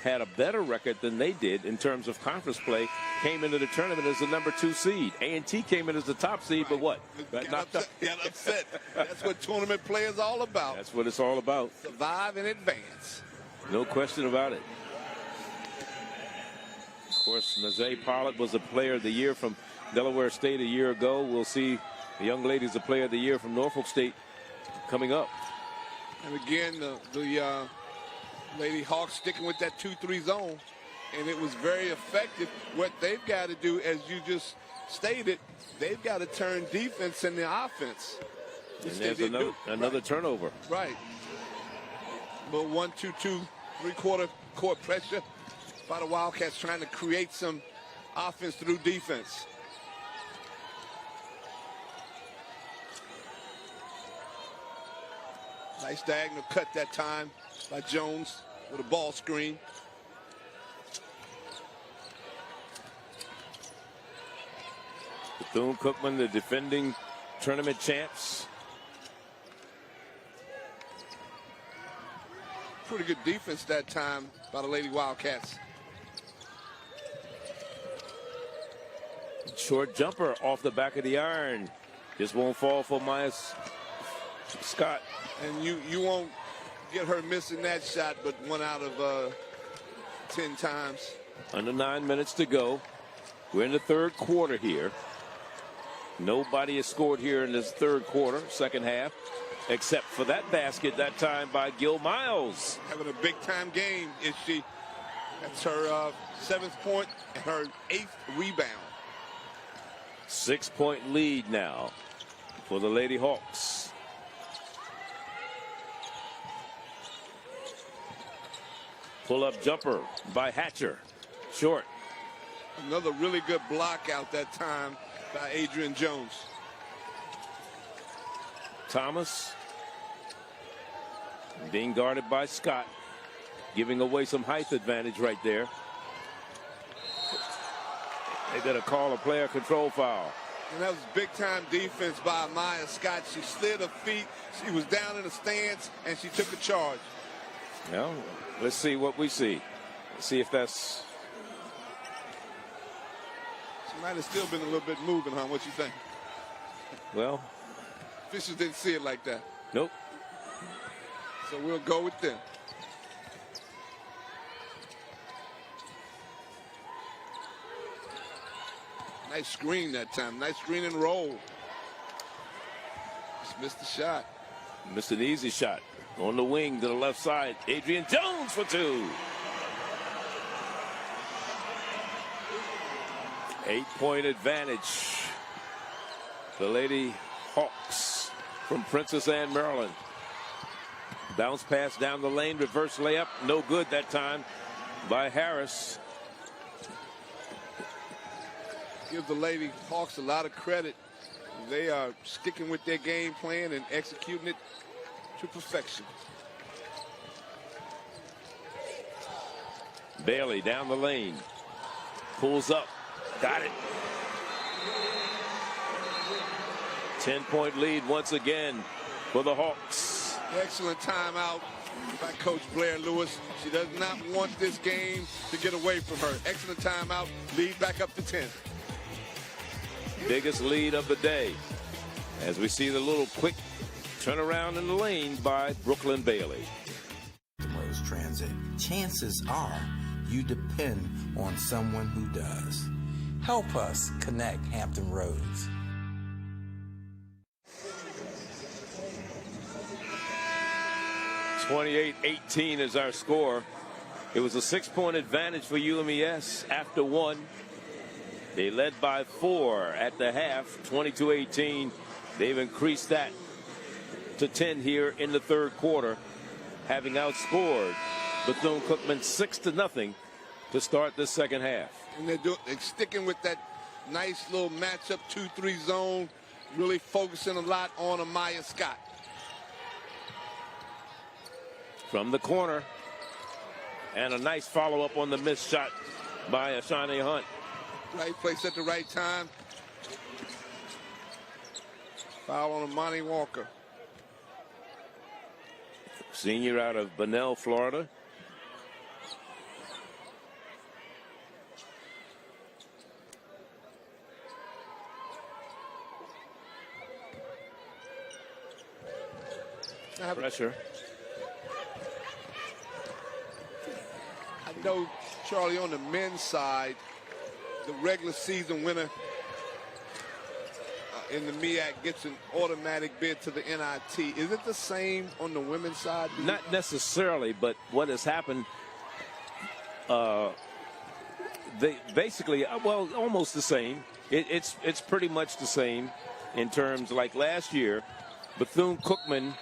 had a better record than they did in terms of conference play. Came into the tournament as the number 2 seed. A&T came in as the top seed, but what? Got upset. That's what tournament play is all about. That's what it's all about. Survive and advance. No question about it. Of course, Nazay Pollard was the player of the year from Delaware State a year ago. We'll see the young ladies the player of the year from Norfolk State coming up. And again, the Lady Hawks sticking with that 2-3 zone, and it was very effective. What they've got to do, as you just stated, they've got to turn defense into offense. And there's another turnover. Right. But 1-2-2, three-quarter court pressure by the Wildcats, trying to create some offense through defense. Nice diagonal cut that time by Jones with a ball screen. Bethune-Cookman, the defending tournament champs. Pretty good defense that time by the Lady Wildcats. Short jumper off the back of the iron. Just won't fall for Maya Scott. And you won't get her missing that shot, but 1 out of 10 times. Under 9 minutes to go. We're in the third quarter here. Nobody has scored here in this third quarter, second half, except for that basket that time by Gil Miles. Having a big-time game, is she? That's her 7th point and her 8th rebound. 6-point lead now for the Lady Hawks. Pull-up jumper by Hatcher. Short. Another really good block out that time by Adrian Jones. Thomas being guarded by Scott, giving away some height advantage right there. They got to call a player control foul. And that was big-time defense by Maya Scott. She slid her feet. She was down in the stance, and she took a charge. Well, let's see what we see. Let's see if that's... She might have still been a little bit moving, huh? What you think? Well... Officials didn't see it like that. Nope. So we'll go with them. Nice screen that time. Nice screen and roll. Just missed the shot. Missed an easy shot. On the wing to the left side. Adrian Jones for 2. 8-point advantage. The Lady Hawks from Princess Anne, Maryland. Bounce pass down the lane. Reverse layup. No good that time by Harris. Give the Lady Hawks a lot of credit. They are sticking with their game plan and executing it to perfection. Bailey down the lane. Pulls up. Got it. 10-point lead once again for the Hawks. Excellent timeout by Coach Blair Lewis. She does not want this game to get away from her. Excellent timeout. Lead back up to 10. Biggest lead of the day as we see the little quick turnaround in the lane by Brooklyn Bailey. Rose Transit. Chances are you depend on someone who does. Help us connect Hampton Roads. (28-18) is our score. It was a 6-point advantage for UMES after 1. They led by 4 at the half, 22-18. They've increased that to 10 here in the third quarter, having outscored Bethune-Cookman 6-0 to start the second half. And they're sticking with that nice little matchup 2-3 zone, really focusing a lot on Amaya Scott. From the corner, and a nice follow-up on the missed shot by Ashani Hunt. Right place at the right time. Foul on Amani Walker. Senior out of Bunnell, Florida. Pressure. I know, Charlie, on the men's side, the regular season winner in the MEAC gets an automatic bid to the NIT. Is it the same on the women's side? Not necessarily, but what has happened, they basically, well, almost the same. It's pretty much the same in terms, like last year, Bethune-Cookman,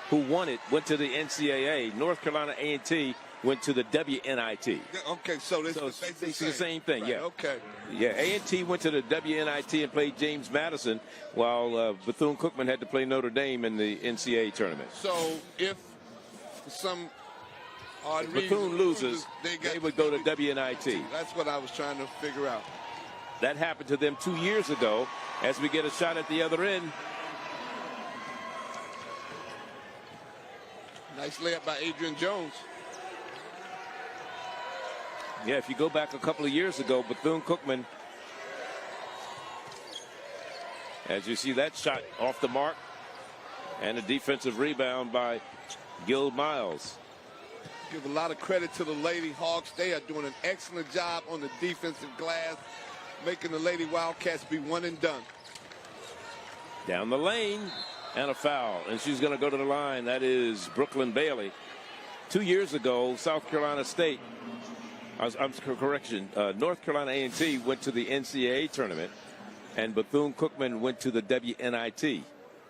who won it, went to the NCAA. North Carolina A&T went to the WNIT. Okay, so it's the same thing, right, yeah. Okay. Yeah, A&T went to the WNIT and played James Madison, while Bethune-Cookman had to play Notre Dame in the NCAA tournament. So if some odd Bethune loses, they would go to WNIT. That's what I was trying to figure out. That happened to them 2 years ago. As we get a shot at the other end. Nice layup by Adrian Jones. Yeah, if you go back a couple of years ago, Bethune-Cookman, as you see that shot off the mark, and a defensive rebound by Gil Miles. Give a lot of credit to the Lady Hawks. They are doing an excellent job on the defensive glass, making the Lady Wildcats be one and done. Down the lane, and a foul, and she's going to go to the line. That is Brooklyn Bailey. 2 years ago, South Carolina State, North Carolina A&T went to the NCAA tournament, and Bethune-Cookman went to the WNIT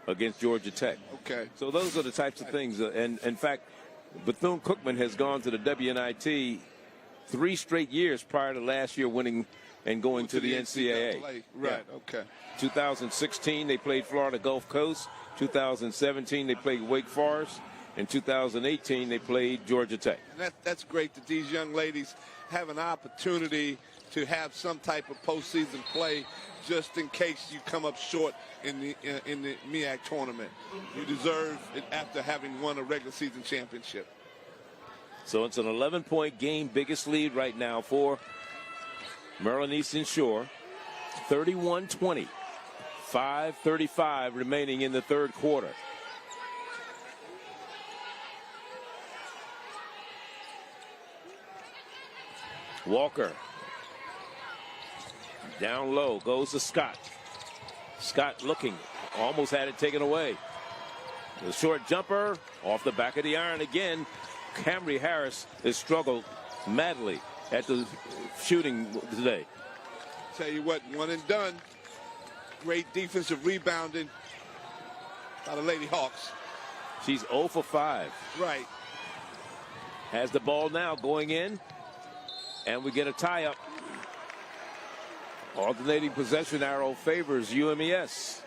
against Georgia Tech. Okay. So those are the types of things. And in fact, Bethune-Cookman has gone to the WNIT 3 straight years prior to last year winning and going to the NCAA. Right, yeah. Okay. 2016, they played Florida Gulf Coast. 2017, they played Wake Forest. In 2018, they played Georgia Tech. And that's great that these young ladies have an opportunity to have some type of postseason play just in case you come up short in the MEAC tournament. You deserve it after having won a regular season championship. So it's an 11-point game, biggest lead right now for Maryland Eastern Shore. 31-20. 5:35 remaining in the third quarter. Walker. Down low goes to Scott. Scott looking. Almost had it taken away. The short jumper off the back of the iron again. Camry Harris has struggled madly at the shooting today. Tell you what, one and done. Great defensive rebounding by the Lady Hawks. She's 0 for 5. Right. Has the ball now going in. And we get a tie-up. Alternating possession arrow favors UMES.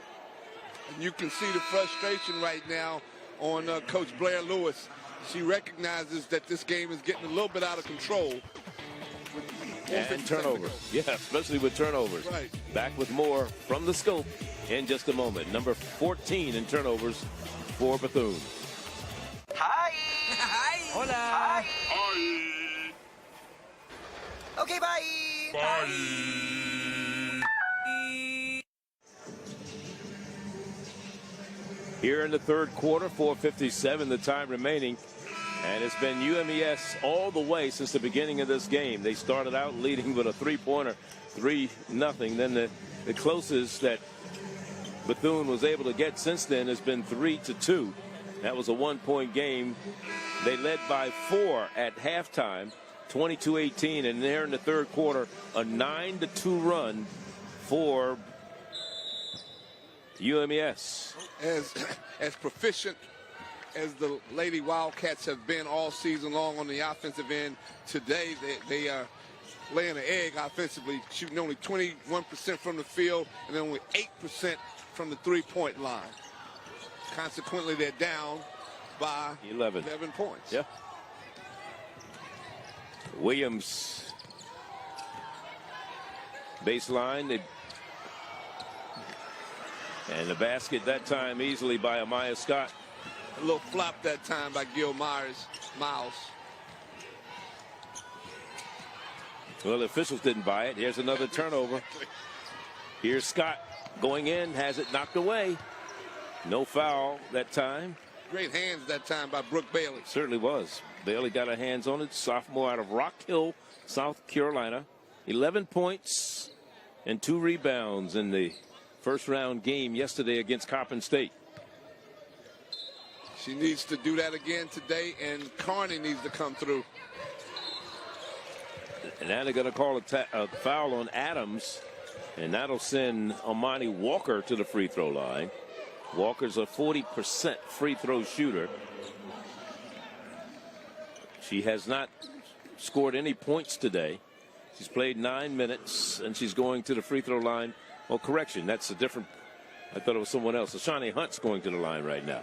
And you can see the frustration right now on Coach Blair Lewis. She recognizes that this game is getting a little bit out of control. And turnovers. Yeah, especially with turnovers. Right. Back with more from the scope in just a moment. Number 14 in turnovers for Bethune. Hi. Hi. Hola. Hi. Bye. Okay, bye. Bye. Here in the third quarter, 4:57, the time remaining. And it's been UMES all the way since the beginning of this game. They started out leading with a three-pointer, 3-0. Then the closest that Bethune was able to get since then has been 3-2. That was a 1-point game. They led by 4 at halftime, 22-18. And there in the third quarter, a 9-2 run for UMES. As proficient as the Lady Wildcats have been all season long on the offensive end. Today, they are laying an egg offensively, shooting only 21% from the field and only 8% from the three-point line. Consequently, they're down by 11 points. Yeah. Williams, baseline. And the basket that time easily by Amaya Scott. A little flop that time by Gil Miles. Well, the officials didn't buy it. Here's another turnover. Here's Scott going in, has it knocked away. No foul that time. Great hands that time by Brooke Bailey. Certainly was. Bailey got her hands on it. Sophomore out of Rock Hill, South Carolina. 11 points and 2 rebounds in the first round game yesterday against Coppin State. She needs to do that again today, and Carney needs to come through. And now they're going to call a foul on Adams, and that'll send Amani Walker to the free throw line. Walker's a 40% free throw shooter. She has not scored any points today. She's played 9 minutes, and she's going to the free throw line. Oh, correction, that's a different. I thought it was someone else. Ashani Hunt's going to the line right now.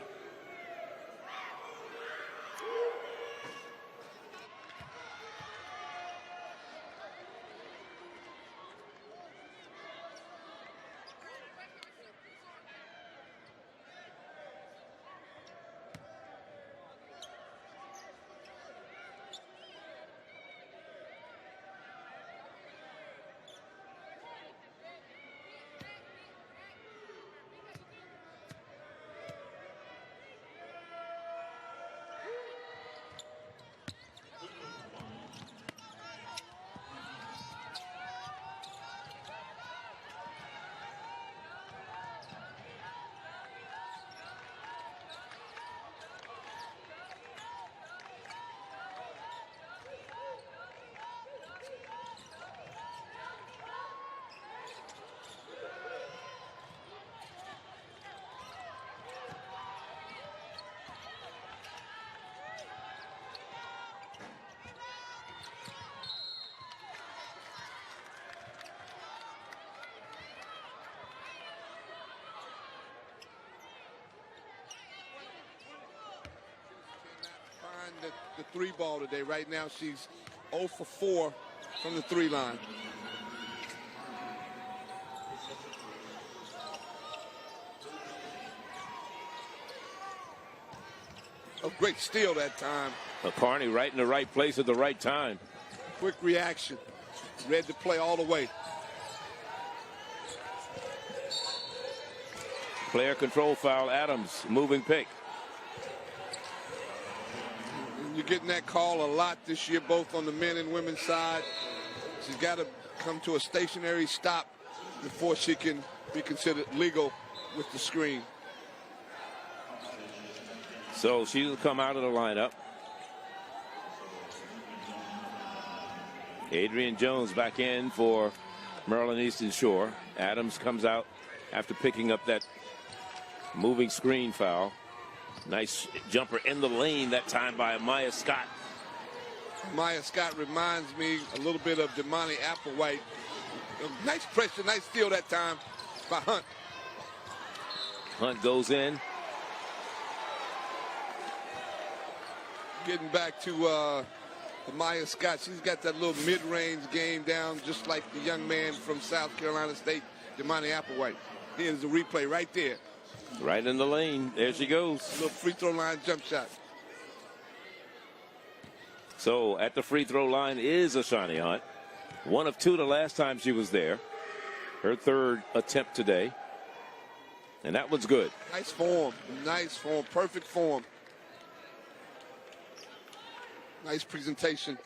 The three ball today. Right now she's 0 for 4 from the 3 line. A great steal that time. Carney right in the right place at the right time. Quick reaction. Ready to play all the way. Player control foul. Adams moving pick. You're getting that call a lot this year, both on the men and women's side. She's got to come to a stationary stop before she can be considered legal with the screen. So she'll come out of the lineup. Adrian Jones back in for Maryland Eastern Shore. Adams comes out after picking up that moving screen foul. Nice jumper in the lane that time by Amaya Scott. Amaya Scott reminds me a little bit of Damani Applewhite. Nice pressure, nice steal that time by Hunt. Hunt goes in. Getting back to Amaya Scott, she's got that little mid-range game down, just like the young man from South Carolina State, Damani Applewhite. Here's the replay right there. Right in the lane. There she goes. Little free throw line jump shot. So at the free throw line is Ashani Hunt. 1 of 2 the last time she was there. Her 3rd attempt today. And that one's good. Nice form. Nice form. Perfect form. Nice presentation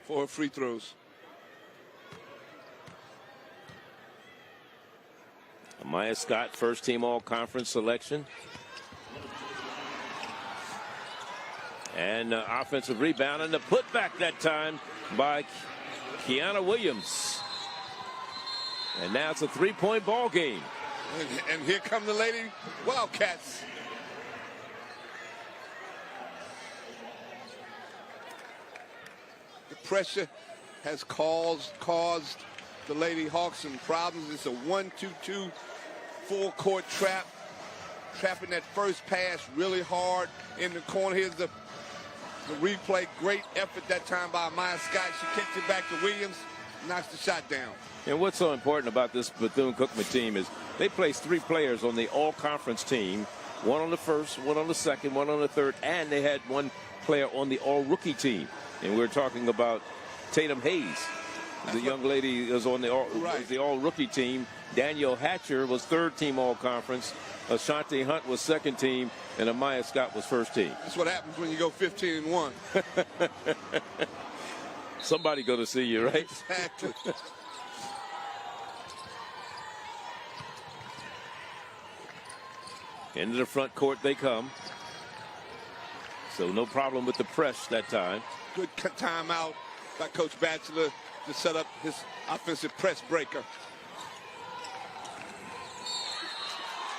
for her free throws. Amaya Scott, first team all-conference selection. And offensive rebound and the putback that time by Kiana Williams. And now it's a 3-point ball game. And here come the Lady Wildcats. pressure has caused the Lady Hawks some problems. It's a 1-2-2 full court trap. Trapping that first pass really hard in the corner. Here's the replay. Great effort that time by Maya Scott. She kicks it back to Williams, knocks the shot down. And what's so important about this Bethune-Cookman team is they placed 3 players on the all-conference team, 1 on the first, 1 on the second, 1 on the third, and they had 1 player on the all-rookie team. And we're talking about Tatum Hayes. The young lady is on the all-rookie team. Danielle Hatcher was 3rd team all-conference. Ashanti Hunt was 2nd team, and Amaya Scott was 1st team. That's what happens when you go 15-1. Somebody go to see you, right? Exactly. Into the front court they come. So no problem with the press that time. Good timeout by Coach Batchelor to set up his offensive press breaker.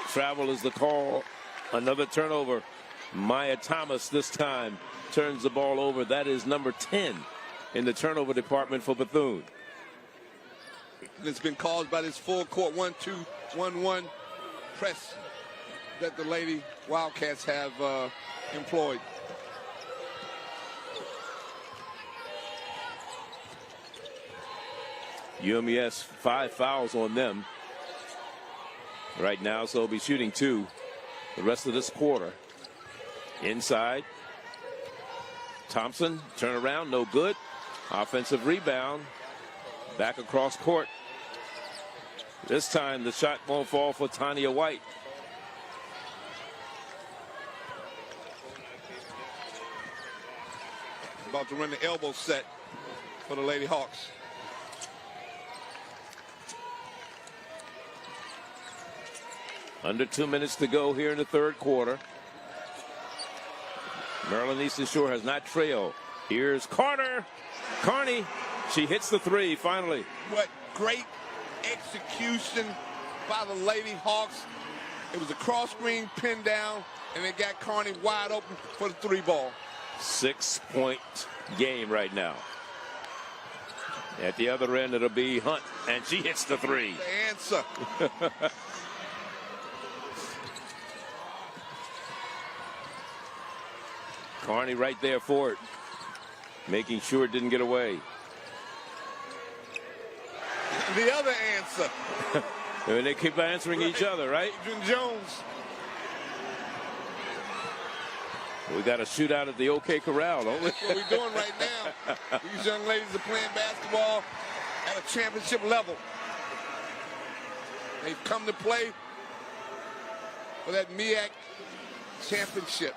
Travel is the call. Another turnover. Maya Thomas this time turns the ball over. That is number 10 in the turnover department for Bethune. It's been caused by this full court 1-2-1-1 press that the Lady Wildcats have employed. UMES 5 fouls on them right now, so they'll be shooting 2 the rest of this quarter. Inside, Thompson, turn around, no good. Offensive rebound, back across court. This time the shot won't fall for Tanya White. About to run the elbow set for the Lady Hawks. Under 2 minutes to go here in the 3rd quarter. Maryland Eastern Shore has not trailed. Here's Carney. She hits the 3 finally. What great execution by the Lady Hawks. It was a cross screen pin down, and they got Carney wide open for the 3 ball. 6-point game right now. At the other end, it'll be Hunt, and she hits the 3. The answer. Carney right there for it, making sure it didn't get away. The other answer. And they keep answering each other, right? Adrian Jones. We got a shootout at the OK Corral, don't we? That's what we're doing right now. These young ladies are playing basketball at a championship level. They've come to play for that MEAC championship.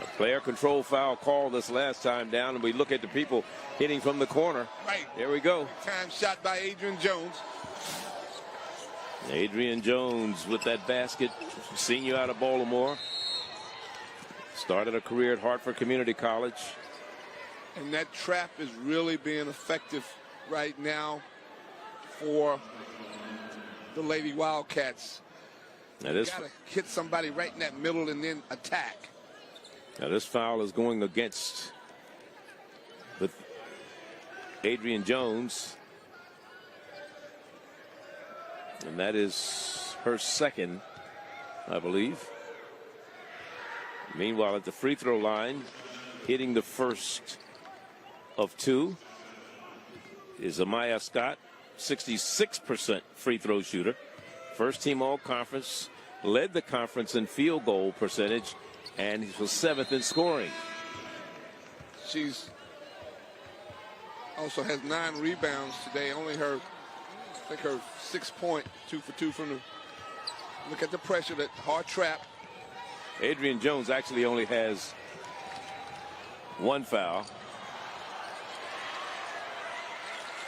A player control foul called this last time down, and we look at the people hitting from the corner. Right. There we go. Time shot by Adrian Jones. Adrian Jones with that basket, senior out of Baltimore. Started a career at Hartford Community College. And that trap is really being effective right now for the Lady Wildcats. Now this, got to hit somebody right in that middle and then attack. Now this foul is going against Adrian Jones. And that is her 2nd, I believe. Meanwhile, at the free throw line, hitting the first of 2 is Amaya Scott, 66% free throw shooter. 1st team all-conference, led the conference in field goal percentage, and he was 7th in scoring. She's also has 9 rebounds today. Only her, I think her 6-point, 2 for 2 from the. Look at the pressure, that hard trap. Adrian Jones actually only has 1 foul.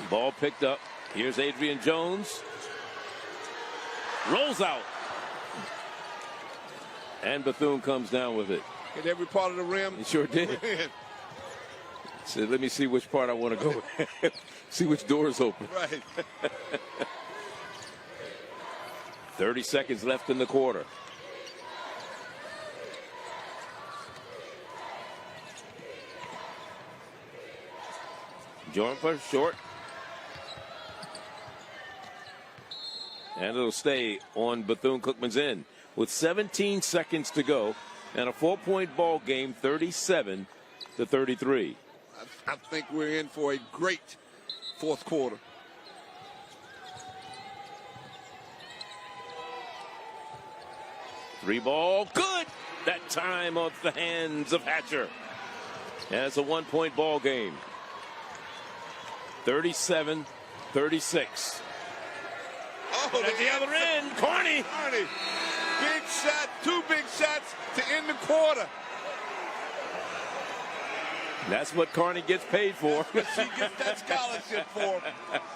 Ball picked up. Here's Adrian Jones. Rolls out. And Bethune comes down with it. Hit every part of the rim. He sure did. Said, let me see which part I want to go with. See which door is open. Right. 30 seconds left in the quarter. Jumper short. And it'll stay on Bethune-Cookman's end with 17 seconds to go and a 4-point ball game, 37-33. I think we're in for a great fourth quarter. Three ball, good! That time off the hands of Hatcher. And it's a 1-point ball game. 37-36. Oh, at the other end, Carney. Big shot, 2 big shots to end the quarter. That's what Carney gets paid for. That's what she gets that scholarship for,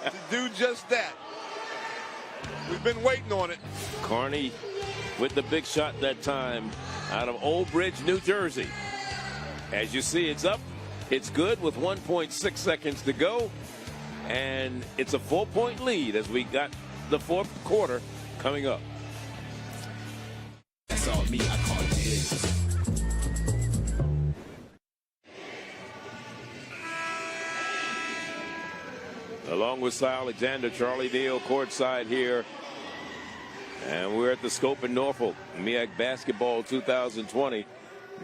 to do just that. We've been waiting on it. Carney with the big shot that time out of Old Bridge, New Jersey. As you see, it's up. It's good with 1.6 seconds to go. And it's a 4-point lead as we got the fourth quarter coming up. That's all me, I call it. Along with Cy Alexander, Charlie Neal courtside here. And we're at the Scope in Norfolk. MEAC Basketball 2020. It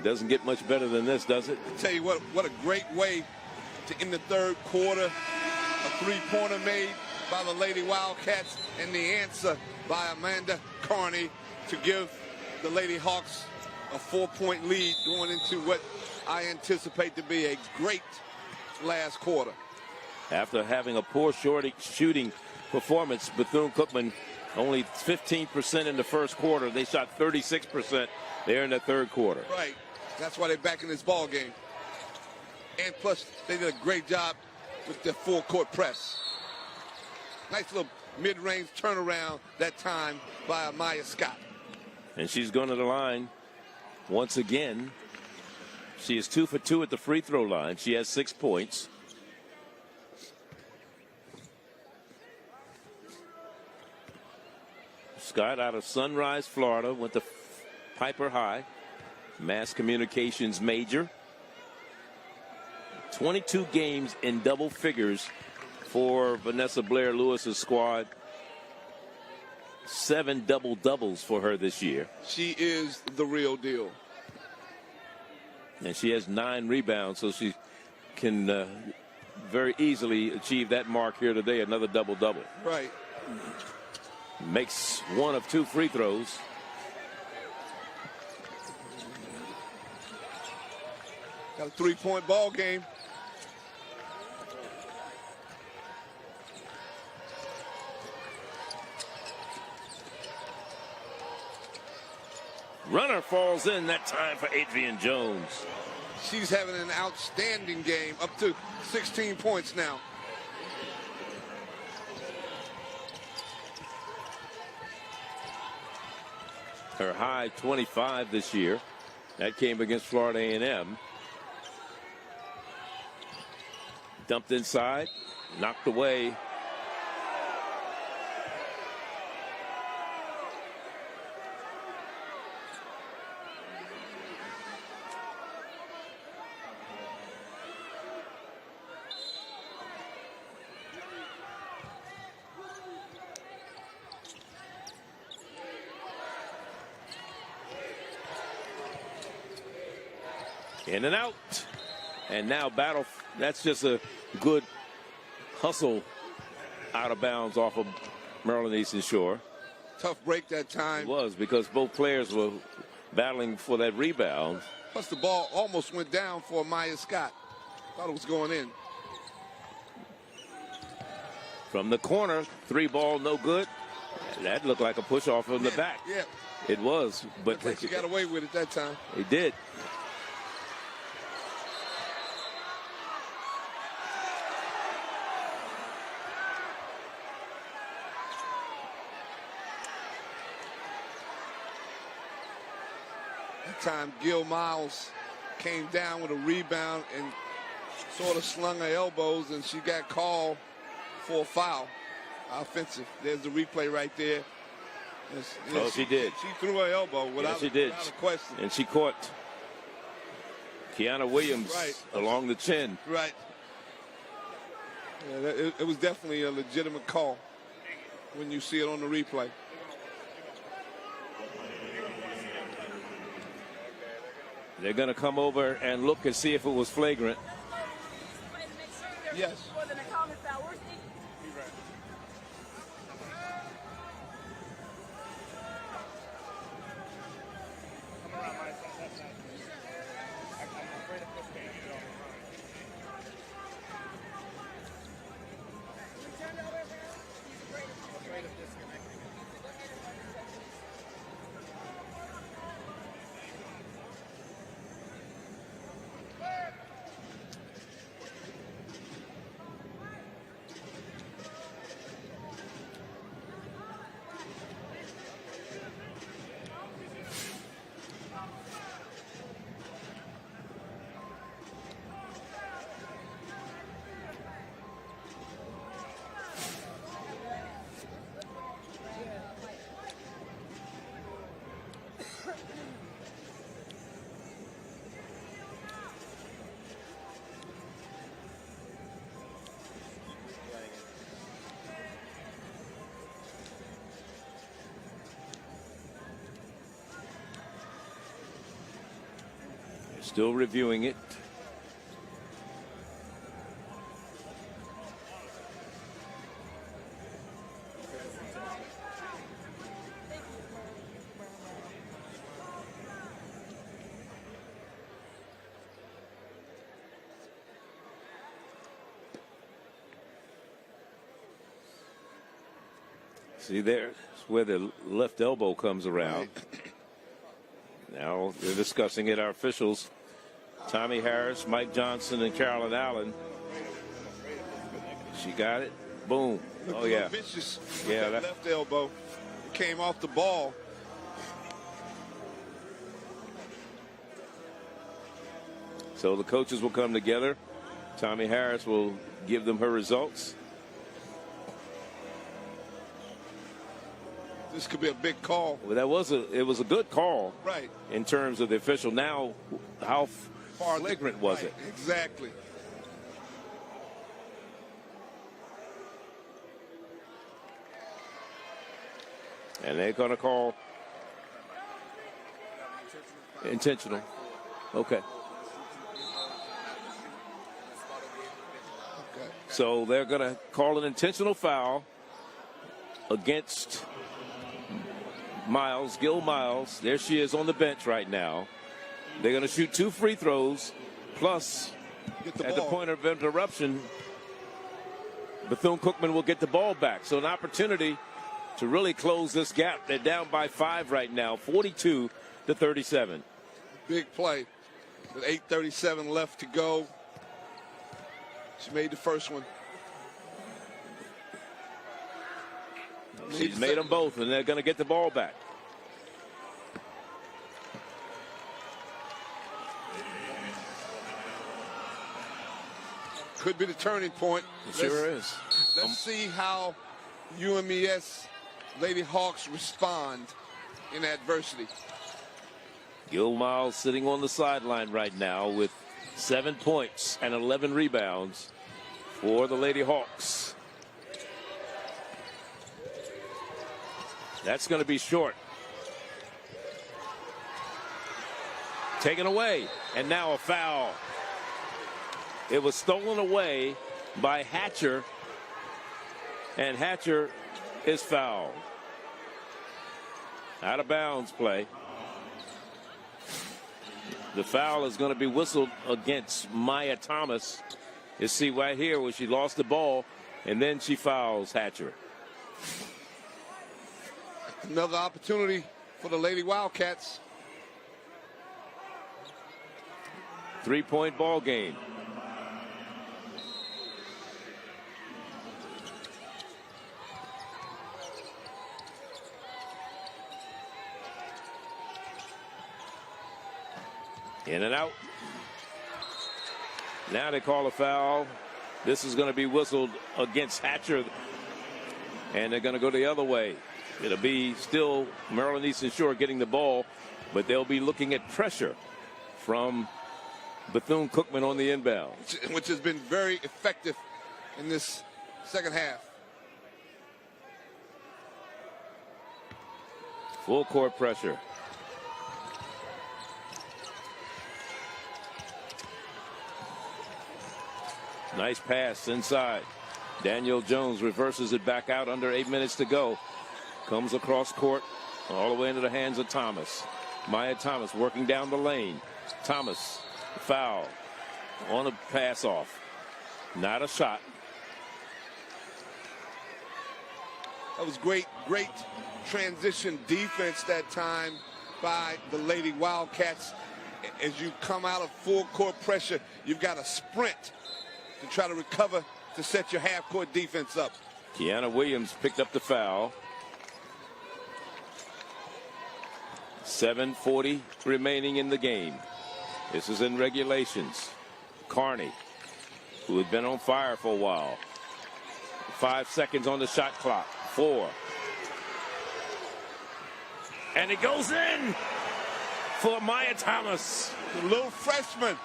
doesn't get much better than this, does it? I tell you what a great way to end the third quarter. A 3-pointer made by the Lady Wildcats, and the answer by Amanda Carney to give the Lady Hawks a 4-point lead going into what I anticipate to be a great last quarter. After having a poor shooting performance, Bethune-Cookman only 15% in the first quarter. They shot 36% there in the third quarter. Right. That's why they're back in this ball game. And plus, they did a great job with their full-court press. Nice little mid-range turnaround that time by Amaya Scott. And she's going to the line once again. She is 2 for 2 at the free throw line. She has 6 points. Scott out of Sunrise, Florida, went to Piper High, mass communications major. 22 games in double figures for Vanessa Blair Lewis's squad. 7 double-doubles for her this year. She is the real deal. And she has 9 rebounds, so she can very easily achieve that mark here today, another double-double. Right. Makes 1 of 2 free throws. Got a 3-point ball game. Runner falls in that time for Adrian Jones. She's having an outstanding game, up to 16 points now. Her high 25 this year. That came against Florida A&M. Dumped inside, knocked away. In and out. And now battle. That's just a good hustle out of bounds off of Maryland Eastern Shore. Tough break that time. It was, because both players were battling for that rebound. Plus the ball almost went down for Maya Scott. Thought it was going in. From the corner, 3 ball, no good. That looked like a push off from the back. Yeah. It was, but I think she got away with it that time. He did. Time Gil Miles came down with a rebound and sort of slung her elbows, and she got called for a foul. Offensive. There's the replay right there. She did. She threw her elbow without a question. And she caught Kiana Williams along the chin. Right. Yeah, it was definitely a legitimate call when you see it on the replay. They're going to come over and look and see if it was flagrant. Yes. Still reviewing it. See, there's where the left elbow comes around. Now they're discussing it, our officials. Tommy Harris, Mike Johnson, and Carolyn Allen. She got it. Boom. Oh, yeah. Vicious. Yeah. That left elbow came off the ball. So the coaches will come together. Tommy Harris will give them her results. This could be a big call. Well, it was a good call. Right. In terms of the official. Now, how flagrant was right. it? Exactly. And they're going to call intentional. Okay. So they're going to call an intentional foul against Miles, Gil Miles. There she is on the bench right now. They're going to shoot 2 free throws, plus at the point of interruption, Bethune-Cookman will get the ball back. So an opportunity to really close this gap. They're down by 5 right now, 42-37. Big play with 8:37 left to go. She made the first one. She's made them both, and they're going to get the ball back. Could be the turning point. It sure is. Let's see how UMES Lady Hawks respond in adversity. Gil Miles sitting on the sideline right now with 7 points and 11 rebounds for the Lady Hawks. That's going to be short. Taken away, and now a foul. It was stolen away by Hatcher, and Hatcher is fouled. Out of bounds play. The foul is going to be whistled against Maya Thomas. You see right here where she lost the ball, and then she fouls Hatcher. Another opportunity for the Lady Wildcats. 3-point ball game. In and out. Now they call a foul. This is going to be whistled against Hatcher, and they're going to go the other way. It'll be still Maryland Eastern Shore getting the ball, but they'll be looking at pressure from Bethune-Cookman on the inbound. Which has been very effective in this second half. Full court pressure. Nice pass inside. Daniel Jones reverses it back out under 8 minutes to go. Comes across court all the way into the hands of Thomas. Maya Thomas working down the lane. Thomas, foul on a pass off. Not a shot. That was great transition defense that time by the Lady Wildcats. As you come out of full court pressure, you've got to sprint to try to recover to set your half-court defense up. Kiana Williams picked up the foul. 7:40 remaining in the game. This is in regulations. Carney, who had been on fire for a while. 5 seconds on the shot clock. 4. And it goes in for Maya Thomas. The little freshman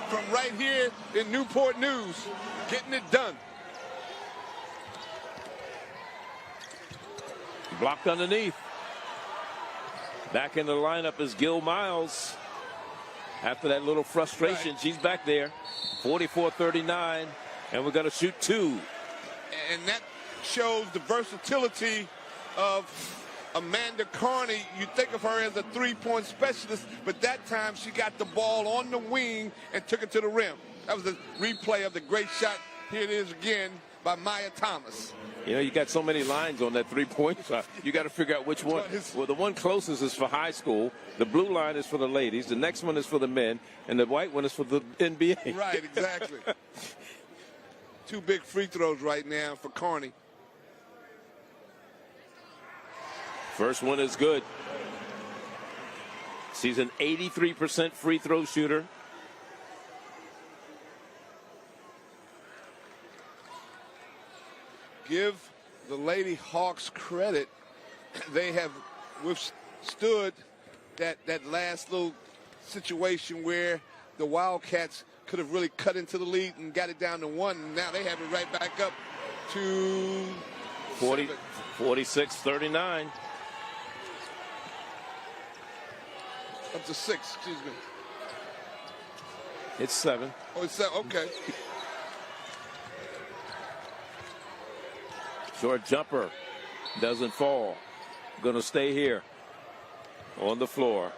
from right here in Newport News, getting it done. Blocked underneath. Back in the lineup is Gil Miles. After that little frustration, she's back there. 44-39, and we're going to shoot 2. And that shows the versatility of Amanda Carney. You think of her as a three-point specialist, but that time she got the ball on the wing and took it to the rim. That was a replay of the great shot. Here it is again by Maya Thomas. You know, you got so many lines on that three-point shot. You got to figure out which one. Well, the one closest is for high school. The blue line is for the ladies. The next one is for the men. And the white one is for the NBA. Right, exactly. 2 big free throws right now for Carney. First one is good. She's an 83% free throw shooter. Give the Lady Hawks credit. They have withstood that last little situation where the Wildcats could have really cut into the lead and got it down to 1. And now they have it right back up to 46-39. Up to 6, excuse me. It's 7. Oh, it's 7, okay. Short jumper doesn't fall. Going to stay here on the floor.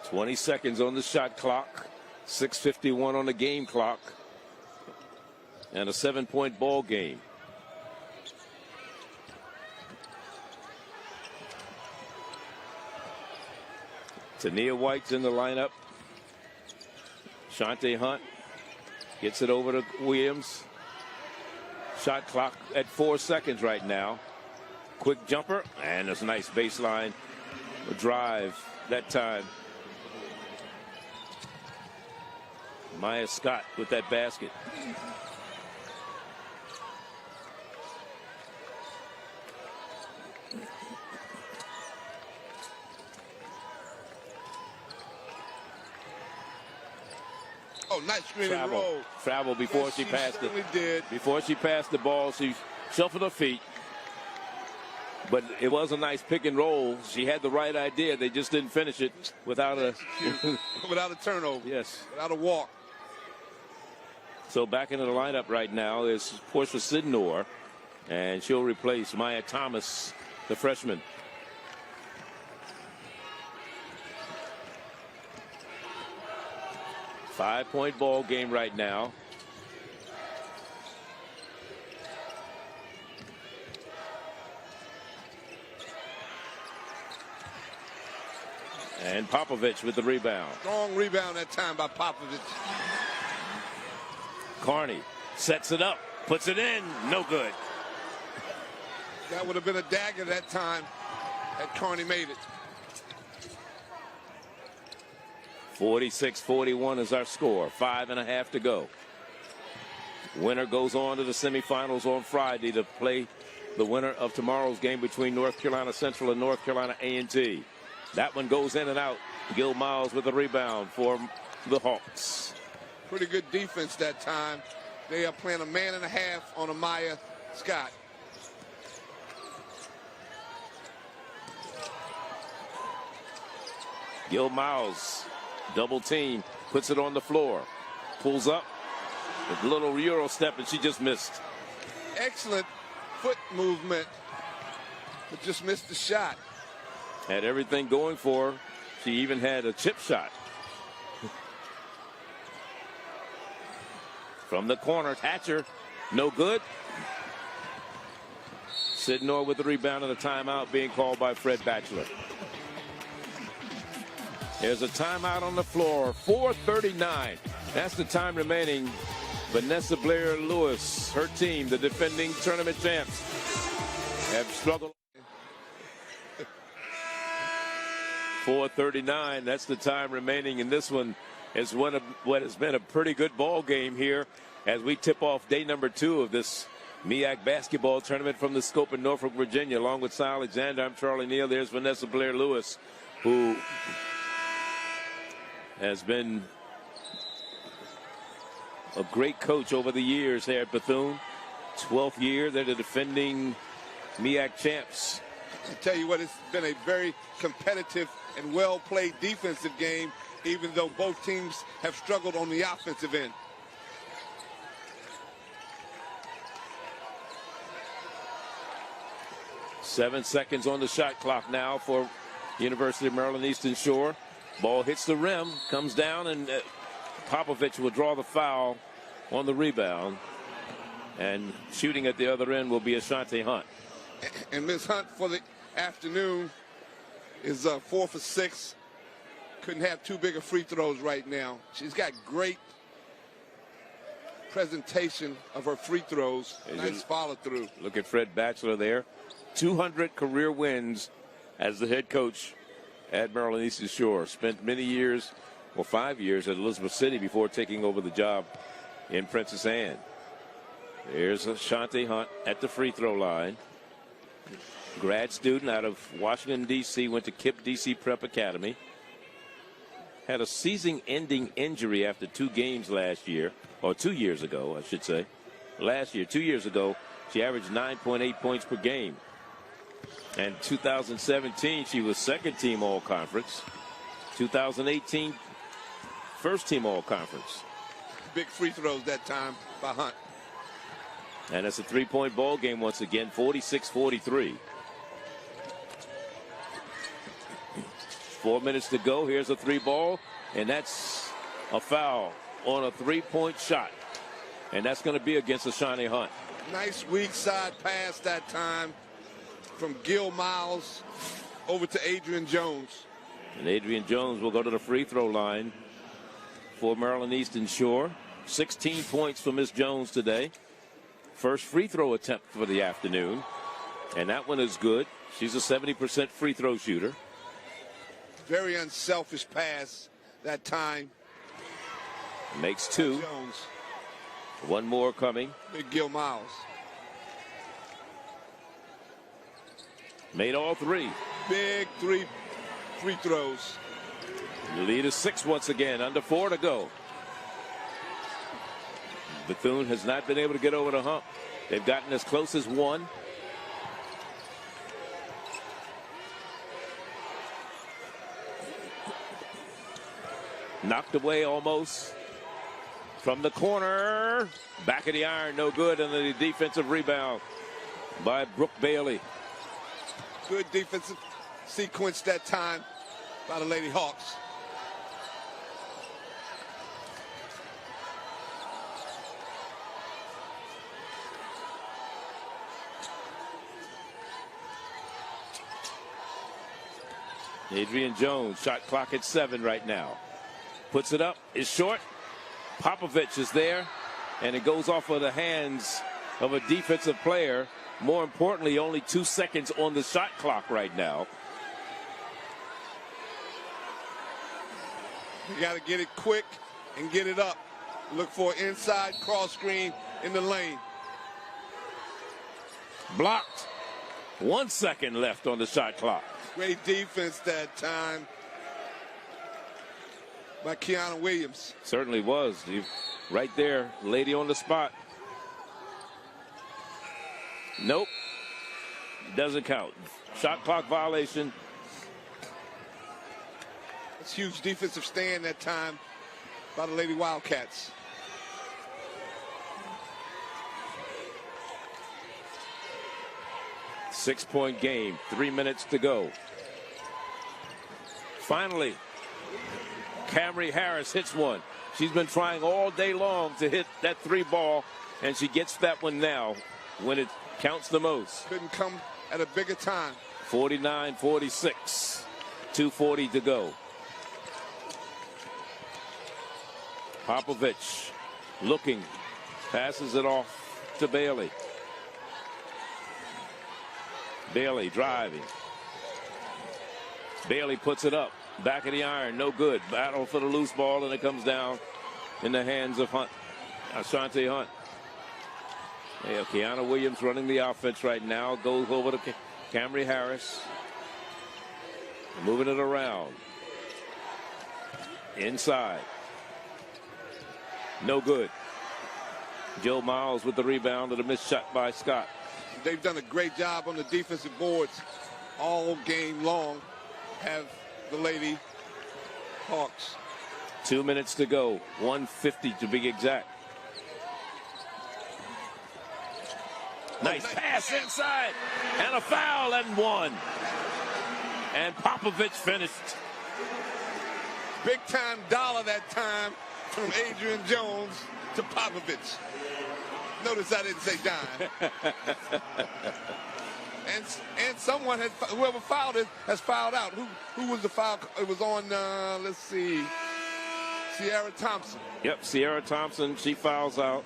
$20 seconds on the shot clock. 6:51 on the game clock. And a 7-point ball game. Tania White's in the lineup. Shante Hunt gets it over to Williams. Shot clock at 4 seconds right now. Quick jumper, and there's a nice baseline drive that time. Maya Scott with that basket. Oh, nice screen and roll. Travel before Yes, she passed it. Did. Before she passed the ball, she shuffled her feet. But it was a nice pick and roll. She had the right idea. They just didn't finish it without a without a turnover. Yes. Without a walk. So back into the lineup right now is Portia Sidnor, and she'll replace Maya Thomas, the freshman. Five-point ball game right now. And Popovich with the rebound. Strong rebound that time by Popovich. Carney sets it up, puts it in, no good. That would have been a dagger that time had Carney made it. 46-41 is our score. 5.5 to go. Winner goes on to the semifinals on Friday to play the winner of tomorrow's game between North Carolina Central and North Carolina A&T. That one goes in and out. Gil Miles with the rebound for the Hawks. Pretty good defense that time. They are playing a man and a half on Amaya Scott. Gil Miles, double team, puts it on the floor. Pulls up, a little Euro step, and she just missed. Excellent foot movement, but just missed the shot. Had everything going for her. She even had a chip shot. From the corner, Hatcher, no good. Sidnor with the rebound and a timeout being called by Fred Batchelor. There's a timeout on the floor, 4:39. That's the time remaining. Vanessa Blair Lewis, her team, the defending tournament champs, have struggled. 4:39, that's the time remaining in this one. Is one of what has been a pretty good ball game here as we tip off day number 2 of this MEAC basketball tournament from the Scope in Norfolk, Virginia. Along with Cy Alexander, I'm Charlie Neal. There's Vanessa Blair Lewis, who has been a great coach over the years here at Bethune. 12th year, they're the defending MEAC champs. I tell you what, it's been a very competitive and well-played defensive game, even though both teams have struggled on the offensive end. Seven seconds on the shot clock now for University of Maryland Eastern Shore. Ball hits the rim, comes down, and Popovich will draw the foul on the rebound. And shooting at the other end will be Ashanti Hunt. And Ms. Hunt for the afternoon is 4 for 6. Couldn't have too big of free throws right now. She's got great presentation of her free throws. Nice follow through. Look at Fred Batchelor there. 200 career wins as the head coach at Maryland Eastern Shore. Spent many years, well, 5 years at Elizabeth City before taking over the job in Princess Anne. There's Ashanti Hunt at the free throw line. Grad student out of Washington, D.C., went to KIPP D.C. Prep Academy. Had a season-ending injury after 2 games last year, or 2 years ago, I should say. Last year, 2 years ago, she averaged 9.8 points per game. And 2017, she was second-team All-Conference. 2018, first-team All-Conference. Big free throws that time by Hunt. And it's a three-point ball game once again, 46-43. 4 minutes to go. Here's a 3-ball, and that's a foul on a 3-point shot. And that's going to be against Ashanti Hunt. Nice weak side pass that time from Gil Miles over to Adrian Jones. And Adrian Jones will go to the free throw line for Maryland Eastern Shore. 16 points for Miss Jones today. First free throw attempt for the afternoon. And that one is good. She's a 70% free throw shooter. Very unselfish pass that time. Makes 2. Jones. One more coming. Big Gil Miles. Made all 3. Big 3 free throws. The lead is 6 once again. Under 4 to go. Bethune has not been able to get over the hump. They've gotten as close as 1. Knocked away almost from the corner. Back of the iron, no good, and the defensive rebound by Brooke Bailey. Good defensive sequence that time by the Lady Hawks. Adrian Jones, shot clock at 7 right now. Puts it up, is short. Popovich is there, and it goes off of the hands of a defensive player. More importantly, only 2 seconds on the shot clock right now. You got to get it quick and get it up. Look for an inside cross screen in the lane. Blocked. 1 second left on the shot clock. Great defense that time by Kiana Williams. Certainly was. Right there, lady on the spot. Nope. Doesn't count. Shot clock violation. It's huge defensive stand that time by the Lady Wildcats. Six-point game, 3 minutes to go. Finally, Camry Harris hits one. She's been trying all day long to hit that three ball, and she gets that one now when it counts the most. Couldn't come at a bigger time. 49-46, 2:40 to go. Popovich looking, passes it off to Bailey. Bailey driving. Bailey puts it up. Back of the iron, no good. Battle for the loose ball, and it comes down in the hands of Hunt. Ashanti Hunt. Yeah, Kiana Williams running the offense right now. Goes over to Camry Harris. Moving it around. Inside. No good. Joe Miles with the rebound and a missed shot by Scott. They've done a great job on the defensive boards all game long. Have the Lady Hawks. 2 minutes to go. 1:50 to be exact. Nice pass inside. And a foul and one. And Popovich finished. Big time dollar that time from Adrian Jones to Popovich. Notice I didn't say dime. and someone had, whoever fouled it has fouled out. Who was the foul? It was on, let's see, Sierra Thompson. Yep, Sierra Thompson, she fouls out.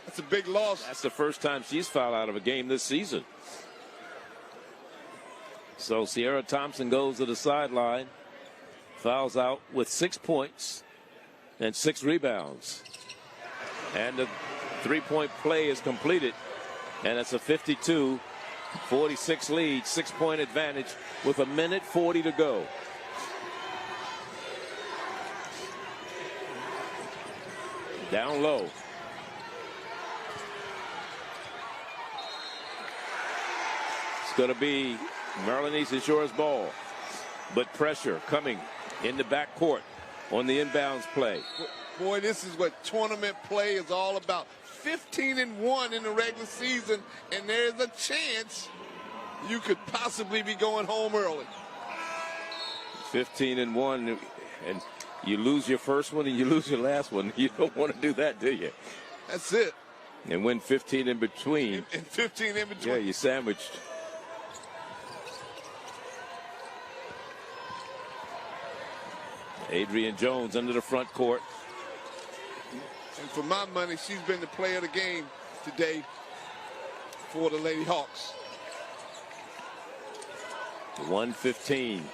That's a big loss. That's the first time she's fouled out of a game this season. So Sierra Thompson goes to the sideline, fouls out with 6 points and 6 rebounds. And the three-point play is completed, and it's a 52-46 lead, 6-point advantage with 1:40 to go. Down low. It's going to be Maryland Eastern Shore's ball, but pressure coming in the backcourt on the inbounds play. Boy, this is what tournament play is all about. 15-1 in the regular season, and there's a chance you could possibly be going home early. 15-1, and you lose your first one and you lose your last one. You don't want to do that, do you? That's it. And win 15 in between. And 15 in between. Yeah, you sandwiched. Adrian Jones under the front court. And for my money, she's been the player of the game today for the Lady Hawks. 1:15.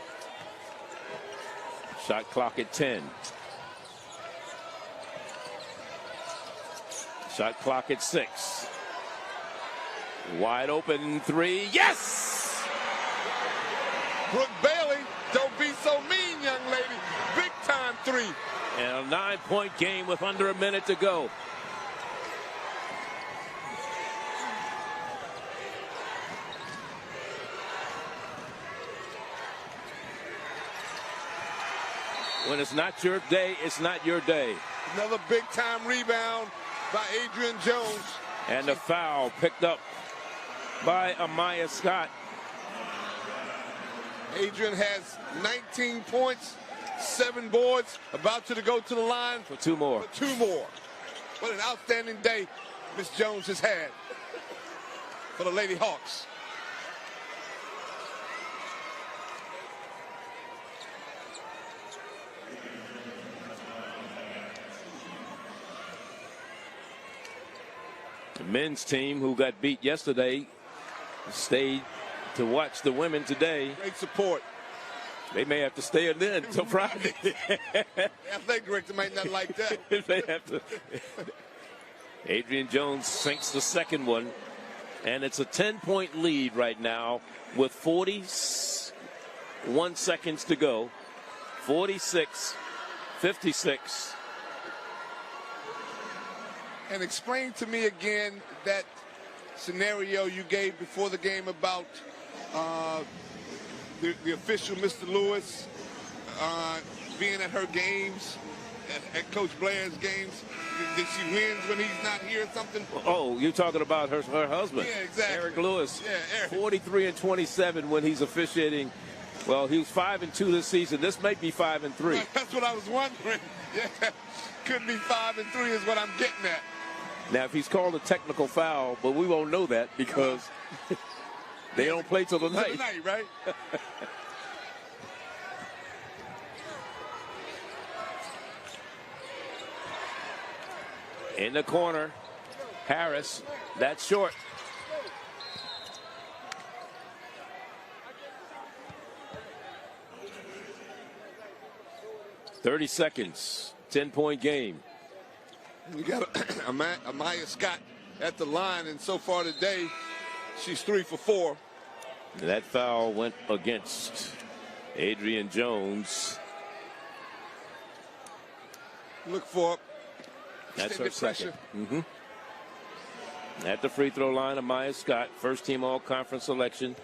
Shot clock at 10. Shot clock at 6. Wide open three. Yes! Brooke Bailey, don't be so mean, young lady. Big time three. And a 9-point game with under a minute to go. When it's not your day, it's not your day. Another big time rebound by Adrian Jones. And the foul picked up by Amaya Scott. Adrian has 19 points, 7 boards, about to go to the line for 2 more. What an outstanding day Miss Jones has had for the Lady Hawks. The men's team, who got beat yesterday, stayed to watch the women today. Great support. They may have to stay in there until Friday. Athletic director might not like that. They have to. Adrian Jones sinks the second one, and it's a 10-point lead right now with 46 1 seconds to go. 46-56. And explain to me again that scenario you gave before the game about the official, Mr. Lewis, being at her games, at Coach Blair's games. Did she win when he's not here or something? Oh, you're talking about her husband. Yeah, exactly. Eric Lewis. Yeah, Eric. 43-27 when he's officiating. Well, he was 5-2 this season. This might be 5-3. That's what I was wondering. Yeah, could be 5-3 is what I'm getting at. Now, if he's called a technical foul, but we won't know that because they don't play till the night. Tonight, right? In the corner, Harris. That's short. "30 seconds, 10-point game." You got Amaya Scott at the line, and so far today, she's 3 for 4. That foul went against Adrian Jones. Look for That's her extended second. At the free throw line, Amaya Scott, first team all-conference selection.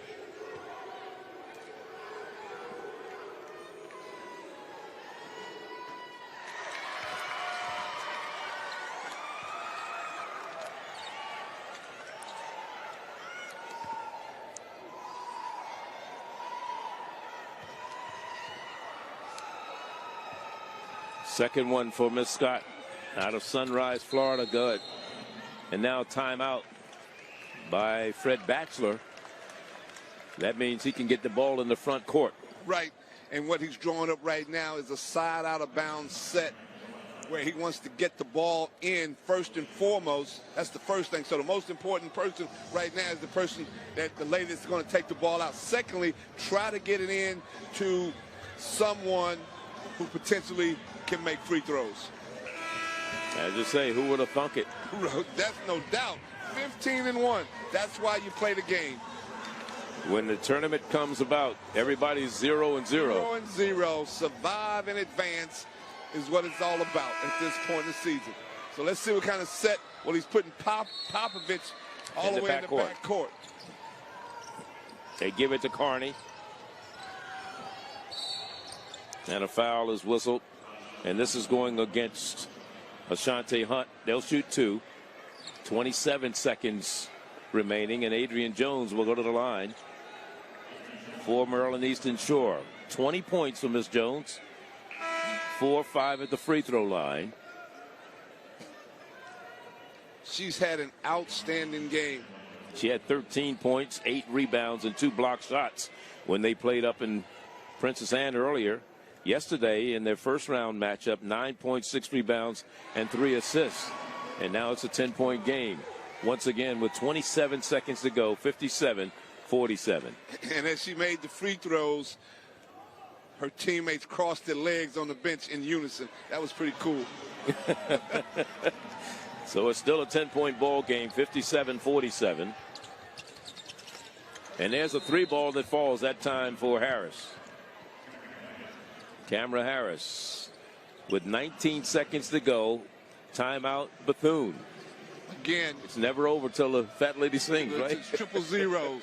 Second one for Miss Scott out of Sunrise, Florida. Good. And now timeout by Fred Batchelor. That means he can get the ball in the front court. Right. And what he's drawing up right now is a side out of bounds set where he wants to get the ball in first and foremost. That's the first thing. So the most important person right now is the person that the lady that's going to take the ball out. Secondly, try to get it in to someone who potentially can make free throws. As you say, who would have thunk it? That's no doubt. 15-1. That's why you play the game. When the tournament comes about, everybody's 0-0. 0-0. Survive and advance is what it's all about at this point in the season. So let's see what kind of set. Well, he's putting Popovich all the way in the back court. They give it to Carney. And a foul is whistled. And this is going against Ashante Hunt. They'll shoot 2. 27 seconds remaining, and Adrian Jones will go to the line for Maryland Eastern Shore. 20 points for Miss Jones. 4-5 at the free throw line. She's had an outstanding game. She had 13 points, 8 rebounds, and 2 block shots when they played up in Princess Anne earlier. Yesterday, in their first round matchup, 9 points, 6 rebounds, and 3 assists. And now it's a 10-point game. Once again, with 27 seconds to go, 57-47. And as she made the free throws, her teammates crossed their legs on the bench in unison. That was pretty cool. So it's still a 10-point ball game, 57-47. And there's a 3-ball that falls that time for Harris. Camera Harris with 19 seconds to go. Timeout, Bethune. Again, it's never over till the fat lady sings, right? It's triple zeros.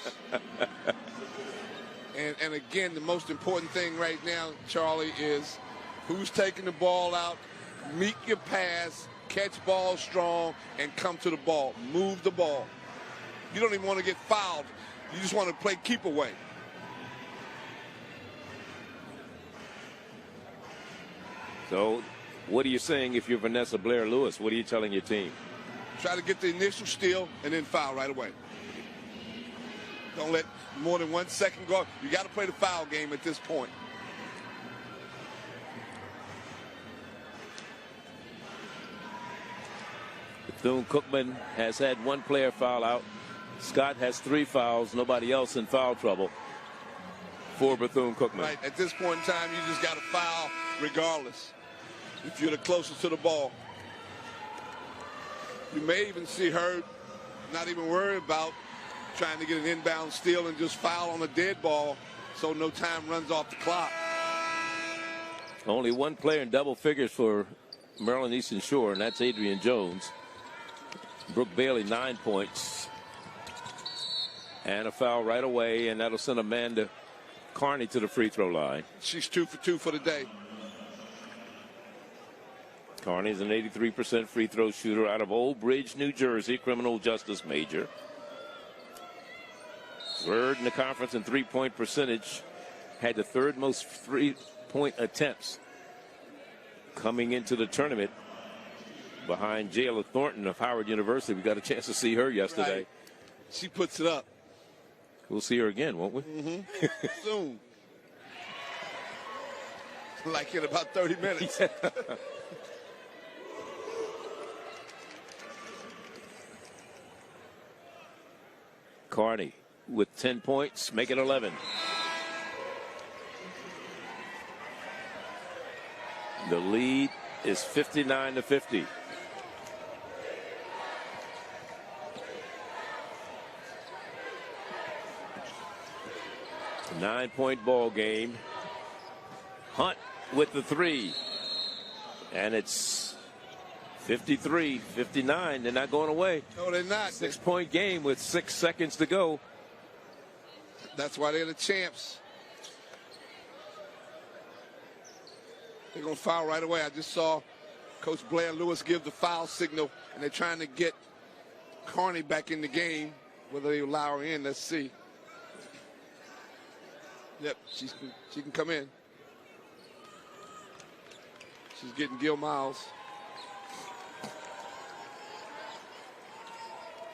and again, the most important thing right now, Charlie, is who's taking the ball out, meet your pass, catch ball strong, and come to the ball. Move the ball. You don't even want to get fouled. You just want to play keep away. So what are you saying if you're Vanessa Blair Lewis? What are you telling your team? Try to get the initial steal and then foul right away. Don't let more than 1 second go. You got to play the foul game at this point. Bethune-Cookman has had 1 player foul out. Scott has 3 fouls. Nobody else in foul trouble for Bethune-Cookman. Right. At this point in time, you just got to foul regardless. If you're the closest to the ball. You may even see her not even worry about trying to get an inbound steal and just foul on a dead ball so no time runs off the clock. Only one player in double figures for Maryland Eastern Shore, and that's Adrian Jones. Brooke Bailey, 9 points. And a foul right away, and that'll send Amanda Carney to the free throw line. She's 2 for 2 for the day. Carney's an 83% free throw shooter out of Old Bridge, New Jersey, criminal justice major. Third in the conference in three-point percentage. Had the third most three-point attempts coming into the tournament behind Jayla Thornton of Howard University. We got a chance to see her yesterday. Right. She puts it up. We'll see her again, won't we? Mm-hmm. Soon. Like in about 30 minutes. Yeah. Carney with 10 points, make it 11. The lead is 59-50. Nine-point ball game. Hunt with the three. And it's 53-59. They're not going away. No, they're not. 6-point game with 6 seconds to go. That's why they're the champs. They're going to foul right away. I just saw Coach Blair Lewis give the foul signal, and they're trying to get Carney back in the game. Whether they allow her in, let's see. Yep, she can come in. She's getting Gil Miles.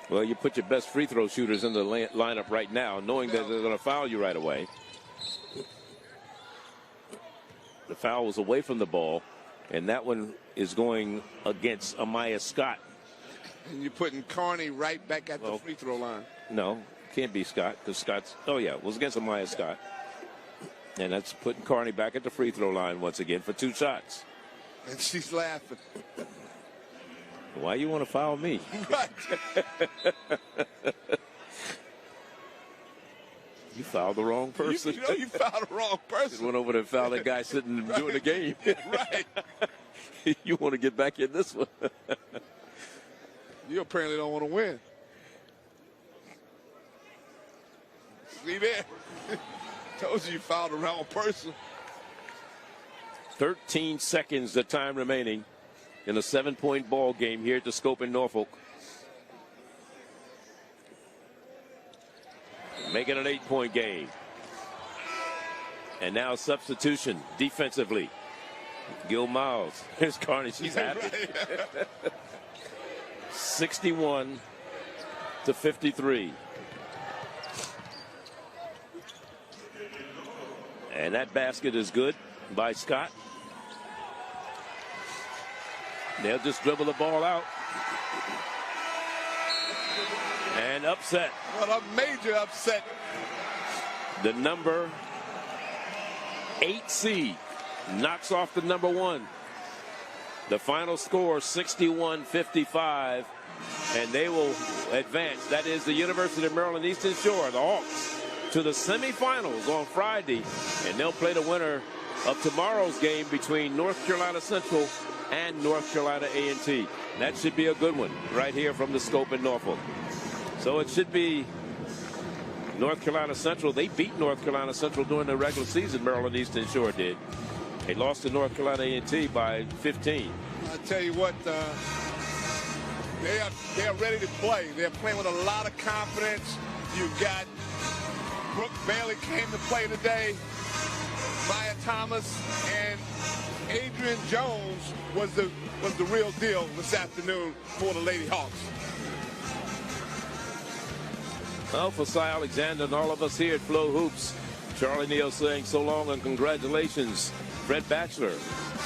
Well, you put your best free throw shooters in the lineup right now, knowing that they're going to foul you right away. The foul was away from the ball, and that one is going against Amaya Scott. And you're putting Carney right back at the free throw line. No, can't be Scott, because Scott's, oh yeah, it was against Amaya Scott. And that's putting Carney back at the free throw line once again for 2 shots. And she's laughing. Why you want to foul me? Right. You fouled the wrong person. You know you fouled the wrong person. You went over there and fouled that guy sitting doing the game. Right. You want to get back in this one. You apparently don't want to win. See there? Told you fouled the wrong person. 13 seconds, the time remaining in a 7-point ball game here at the Scope in Norfolk. Make it an 8-point game. And now substitution defensively. Gil Miles. Here's Carney. She's happy. 61-53. And that basket is good by Scott. They'll just dribble the ball out. And upset. What a major upset. The number 8 seed knocks off the number 1. The final score 61-55, and they will advance. That is the University of Maryland Eastern Shore, the Hawks, to the semifinals on Friday, and they'll play the winner of tomorrow's game between North Carolina Central and North Carolina A&T. That should be a good one right here from the Scope in Norfolk. So it should be North Carolina Central. They beat North Carolina Central during the regular season. Maryland Eastern Shore did. They lost to North Carolina A&T by 15. I tell you what, they are ready to play. They're playing with a lot of confidence. You've got Brooke Bailey came to play today. Maya Thomas and Adrian Jones was the real deal this afternoon for the Lady Hawks. Well, for Cy Alexander and all of us here at Flo Hoops, Charlie Neal saying so long and congratulations. Fred Batchelor,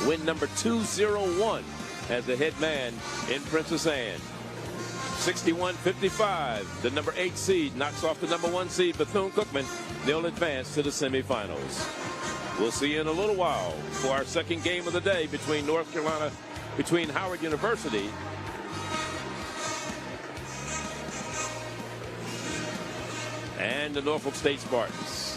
win number 201 as the head man in Princess Anne. 61-55, the number 8 seed knocks off the number 1 seed, Bethune-Cookman. They'll advance to the semifinals. We'll see you in a little while for our second game of the day between Howard University and the Norfolk State Spartans.